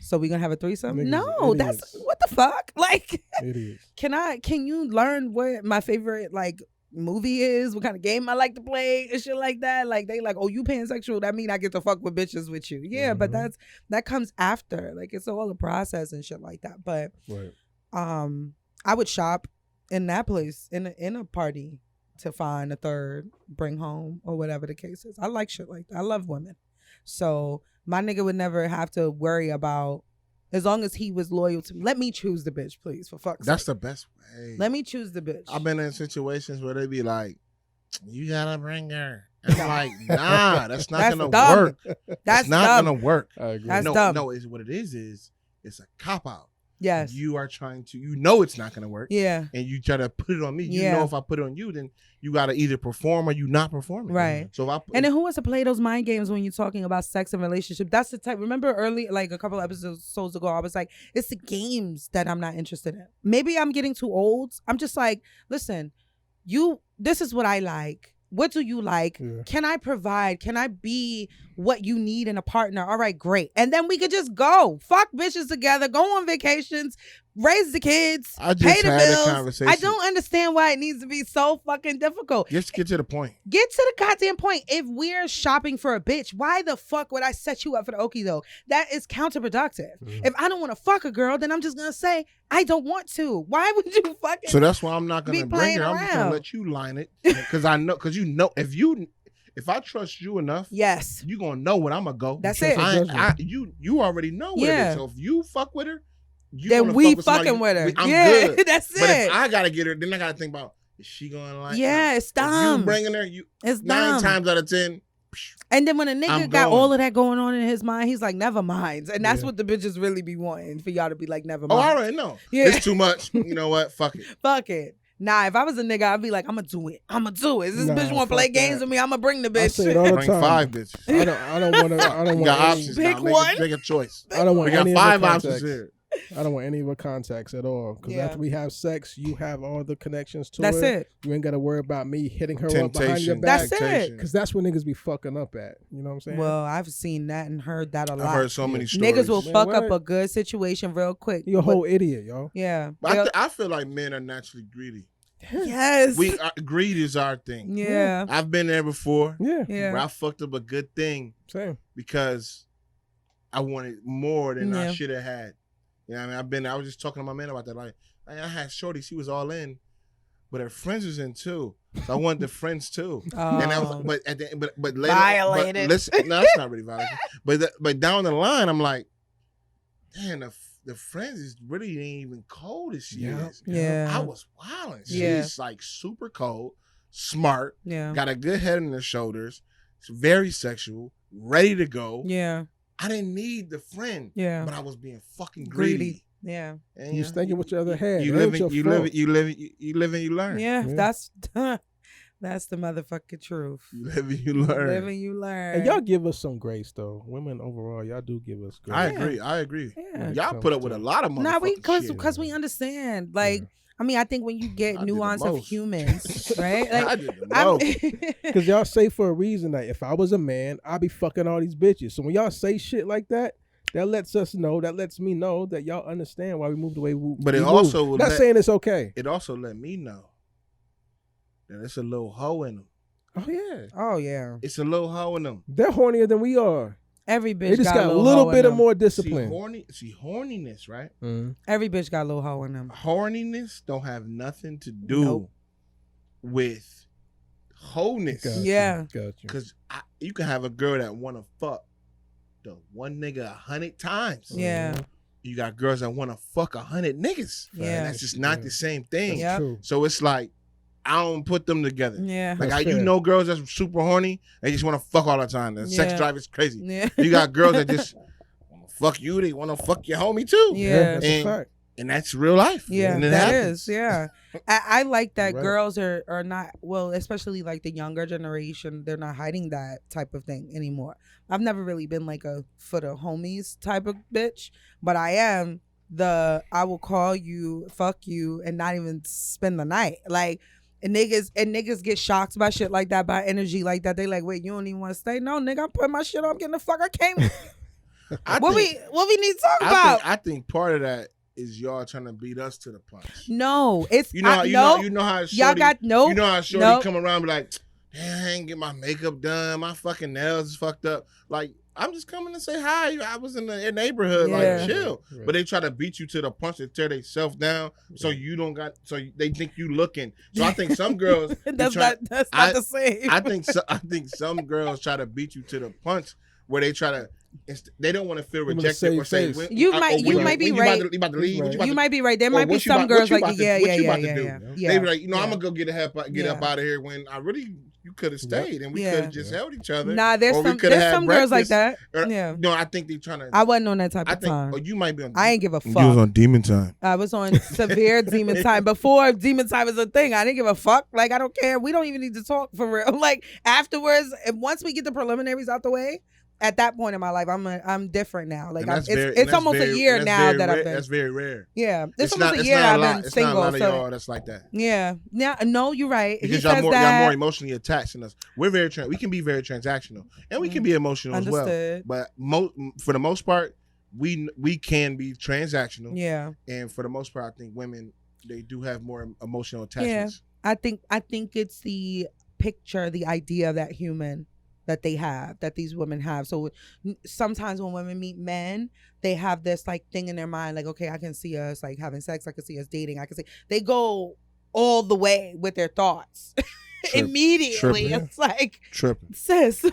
[SPEAKER 1] so we gonna have a threesome?
[SPEAKER 2] Niggas,
[SPEAKER 1] no,
[SPEAKER 2] idiots.
[SPEAKER 1] That's what the fuck? Like,
[SPEAKER 2] idiots.
[SPEAKER 1] Can you learn what my favorite like movie is? What kind of game I like to play and shit like that? Like they like, oh, you pansexual? That mean I get to fuck with bitches with you? Yeah, but that comes after. Like it's all a process and shit like that. But
[SPEAKER 2] right.
[SPEAKER 1] I would shop in that place in a party to find a third, bring home or whatever the case is. I like shit like that. I love women, so. My nigga would never have to worry about, as long as he was loyal to me. Let me choose the bitch, please, for fuck's sake.
[SPEAKER 3] That's the best way.
[SPEAKER 1] Let me choose the bitch.
[SPEAKER 3] I've been in situations where they be like, you gotta bring her. And I'm like, nah, that's not gonna work.
[SPEAKER 1] That's
[SPEAKER 3] not gonna work.
[SPEAKER 2] I agree.
[SPEAKER 1] That's
[SPEAKER 3] no,
[SPEAKER 1] dumb.
[SPEAKER 3] No, what it is it's a cop out.
[SPEAKER 1] Yes.
[SPEAKER 3] You are trying to, it's not gonna work.
[SPEAKER 1] Yeah.
[SPEAKER 3] And you try to put it on me.
[SPEAKER 1] Yeah.
[SPEAKER 3] You know if I put it on you, then you gotta either perform or you not performing.
[SPEAKER 1] Right.
[SPEAKER 3] So
[SPEAKER 1] and then who wants to play those mind games when you're talking about sex and relationship? That's the type. Remember early, like a couple episodes ago, I was like, it's the games that I'm not interested in. Maybe I'm getting too old. I'm just like, listen, this is what I like. What do you like? Yeah. Can I provide? Can I be what you need in a partner? All right, great. And then we could just go. Fuck bitches together. Go on vacations. Raise the kids. Pay the bills. I don't understand why it needs to be so fucking difficult.
[SPEAKER 3] Just get to the point.
[SPEAKER 1] Get to the goddamn point. If we're shopping for a bitch, why the fuck would I set you up for the okie doke? That is counterproductive. Mm. If I don't want to fuck a girl, then I'm just going to say, I don't want to. Why would you fucking
[SPEAKER 3] So that's why I'm not going to bring her. I'm just going to let you line it. Because if I trust you enough,
[SPEAKER 1] yes,
[SPEAKER 3] you're going to know when I'm going to go.
[SPEAKER 1] That's it.
[SPEAKER 3] You already know what it is. So if you fuck with her,
[SPEAKER 1] then we fucking with her.
[SPEAKER 3] I'm good. That's it. But if I got to get her, then I got to think about, is she going to like her?
[SPEAKER 1] It's dumb.
[SPEAKER 3] If you bringing her,
[SPEAKER 1] it's
[SPEAKER 3] 9 times out of 10.
[SPEAKER 1] And then when a nigga got all of that going on in his mind, he's like, never mind. And that's what the bitches really be wanting, for y'all to be like, never mind.
[SPEAKER 3] Oh, I already know. Yeah. It's too much. You know what? Fuck it.
[SPEAKER 1] Fuck it. Nah, if I was a nigga, I'd be like, I'm going to do it. If this bitch want to play games with me, I'm going to bring the bitch.
[SPEAKER 2] I say it all the
[SPEAKER 3] bring
[SPEAKER 2] time.
[SPEAKER 3] 5 bitches.
[SPEAKER 2] I don't want to. I don't want
[SPEAKER 3] options.
[SPEAKER 1] Pick one.
[SPEAKER 3] Make a choice.
[SPEAKER 2] I don't want any
[SPEAKER 3] 5
[SPEAKER 2] of
[SPEAKER 3] options here.
[SPEAKER 2] I don't want any of her contacts at all. Because after we have sex, you have all the connections to
[SPEAKER 1] That's it.
[SPEAKER 2] You ain't got to worry about me hitting her up behind your back.
[SPEAKER 1] That's it.
[SPEAKER 2] Because that's what niggas be fucking up at. You know what I'm saying?
[SPEAKER 1] Well, I've seen that and heard that a lot.
[SPEAKER 3] I've heard so many stories.
[SPEAKER 1] Niggas will fuck up a good situation real quick.
[SPEAKER 2] You're a whole idiot, yo.
[SPEAKER 1] Yeah.
[SPEAKER 3] But I feel like men are naturally greedy.
[SPEAKER 1] Yes.
[SPEAKER 3] Greed is our thing.
[SPEAKER 1] Yeah.
[SPEAKER 3] I've been there before.
[SPEAKER 2] Yeah.
[SPEAKER 3] Where I fucked up a good thing.
[SPEAKER 2] Same.
[SPEAKER 3] Because I wanted more than I should have had. You know what I mean? I was just talking to my man about that. Like, I had shorty, she was all in, but her friends was in too. So I wanted the friends too. And that was, but later,
[SPEAKER 1] violated.
[SPEAKER 3] But listen, no, it's not really violated. But down the line, I'm like, damn, the friends is really ain't even cold as she is.
[SPEAKER 1] Yeah.
[SPEAKER 3] I was wilding. She's like super cold, smart, got a good head on her shoulders, very sexual, ready to go.
[SPEAKER 1] Yeah.
[SPEAKER 3] I didn't need the friend.
[SPEAKER 1] Yeah.
[SPEAKER 3] But I was being fucking greedy.
[SPEAKER 1] Yeah.
[SPEAKER 2] And you was thinking with your other head.
[SPEAKER 3] You live and you learn.
[SPEAKER 1] Yeah. That's the motherfucking truth.
[SPEAKER 3] You live and you learn.
[SPEAKER 1] Live and you learn.
[SPEAKER 2] And y'all give us some grace though. Women overall, y'all do give us grace.
[SPEAKER 3] I agree.
[SPEAKER 1] Yeah.
[SPEAKER 3] Y'all put up with a lot of motherfucking shit.
[SPEAKER 1] Because we understand. Like, I mean, I think when you get nuance of humans, right? Like,
[SPEAKER 3] I did the most.
[SPEAKER 2] Because y'all say for a reason that if I was a man, I'd be fucking all these bitches. So when y'all say shit like that, that lets me know that y'all understand why we moved the way we
[SPEAKER 3] But it also
[SPEAKER 2] not saying it's okay.
[SPEAKER 3] It also let me know that it's a little hoe in them.
[SPEAKER 2] Oh yeah.
[SPEAKER 1] Oh yeah.
[SPEAKER 3] It's a little hoe in them.
[SPEAKER 2] They're hornier than we are.
[SPEAKER 1] Every bitch
[SPEAKER 2] they just got a
[SPEAKER 1] little
[SPEAKER 2] little bit of more discipline.
[SPEAKER 3] See, horniness, right?
[SPEAKER 2] Mm-hmm.
[SPEAKER 1] Every bitch got a little hoe in them.
[SPEAKER 3] Horniness don't have nothing to do with wholeness.
[SPEAKER 2] Gotcha.
[SPEAKER 3] Because you can have a girl that want to fuck the one nigga 100 times.
[SPEAKER 1] Yeah.
[SPEAKER 3] You got girls that want to fuck 100 niggas.
[SPEAKER 1] Yeah.
[SPEAKER 3] That's just not the same thing.
[SPEAKER 1] That's
[SPEAKER 2] true.
[SPEAKER 3] So it's like, I don't put them together.
[SPEAKER 1] Yeah.
[SPEAKER 3] Like, you know girls that's super horny, they just want to fuck all the time. The sex drive is crazy.
[SPEAKER 1] Yeah.
[SPEAKER 3] You got girls that just want to fuck you, they want to fuck your homie too.
[SPEAKER 1] Yeah.
[SPEAKER 2] That's a fact.
[SPEAKER 3] And that's real life.
[SPEAKER 1] Yeah,
[SPEAKER 3] and it
[SPEAKER 1] that
[SPEAKER 3] happens.
[SPEAKER 1] is. Yeah. I like that
[SPEAKER 2] Right.
[SPEAKER 1] girls are not, well, especially like the younger generation, they're not hiding that type of thing anymore. I've never really been like a for the homies type of bitch, but I am I will call you, fuck you, and not even spend the night. Like, and niggas get shocked by shit like that, by energy like that. They like, wait, you don't even want to stay? No, nigga, I'm putting my shit on, I'm getting the fuck. I came. What we need to talk about?
[SPEAKER 3] I think part of that is y'all trying to beat us to the punch.
[SPEAKER 1] No, it's
[SPEAKER 3] you know how shorty,
[SPEAKER 1] y'all got
[SPEAKER 3] you know how shorty come around and be like, damn, I ain't get my makeup done, my fucking nails is fucked up. Like, I'm just coming to say hi. I was in the neighborhood, like, chill.
[SPEAKER 2] Right.
[SPEAKER 3] But they try to beat you to the punch and tear themselves down, so you don't got. So they think you looking. So I think some girls.
[SPEAKER 1] that's not the same.
[SPEAKER 3] I think some girls try to beat you to the punch where they try to. They don't want to feel rejected or say
[SPEAKER 1] you might be right.
[SPEAKER 3] You about to leave?
[SPEAKER 2] Right.
[SPEAKER 1] You might be right. There might be some girls like yeah.
[SPEAKER 3] They be like, I'm gonna go get up out of here when I really. You could have stayed and we could have just held each other.
[SPEAKER 1] Nah, there's some girls like that. Yeah.
[SPEAKER 3] No, I think they trying to.
[SPEAKER 1] I wasn't on that type of time.
[SPEAKER 3] Oh, you might be on.
[SPEAKER 1] I ain't give a fuck.
[SPEAKER 3] You was on demon time.
[SPEAKER 1] I was on severe demon time before demon time was a thing. I didn't give a fuck. Like, I don't care. We don't even need to talk for real. Like, afterwards, once we get the preliminaries out the way, at that point in my life, I'm different now. Like, it's almost a year now that I've been.
[SPEAKER 3] That's very rare.
[SPEAKER 1] Yeah, it's almost a year I've been single.
[SPEAKER 3] It's not a lot of y'all that's like that.
[SPEAKER 1] Yeah, no, you're right.
[SPEAKER 3] Because y'all more emotionally attached than us. We're we can be very transactional, and we can be emotional as well. But for the most part, we can be transactional.
[SPEAKER 1] Yeah,
[SPEAKER 3] and for the most part, I think women, they do have more emotional attachments.
[SPEAKER 1] Yeah, I think it's the picture, the idea of that human that they have, that these women have. So sometimes when women meet men, they have this like thing in their mind, like, okay, I can see us like having sex, I can see us dating, I can see. They go all the way with their thoughts. Immediately. It's like,
[SPEAKER 3] tripping.
[SPEAKER 1] Sis,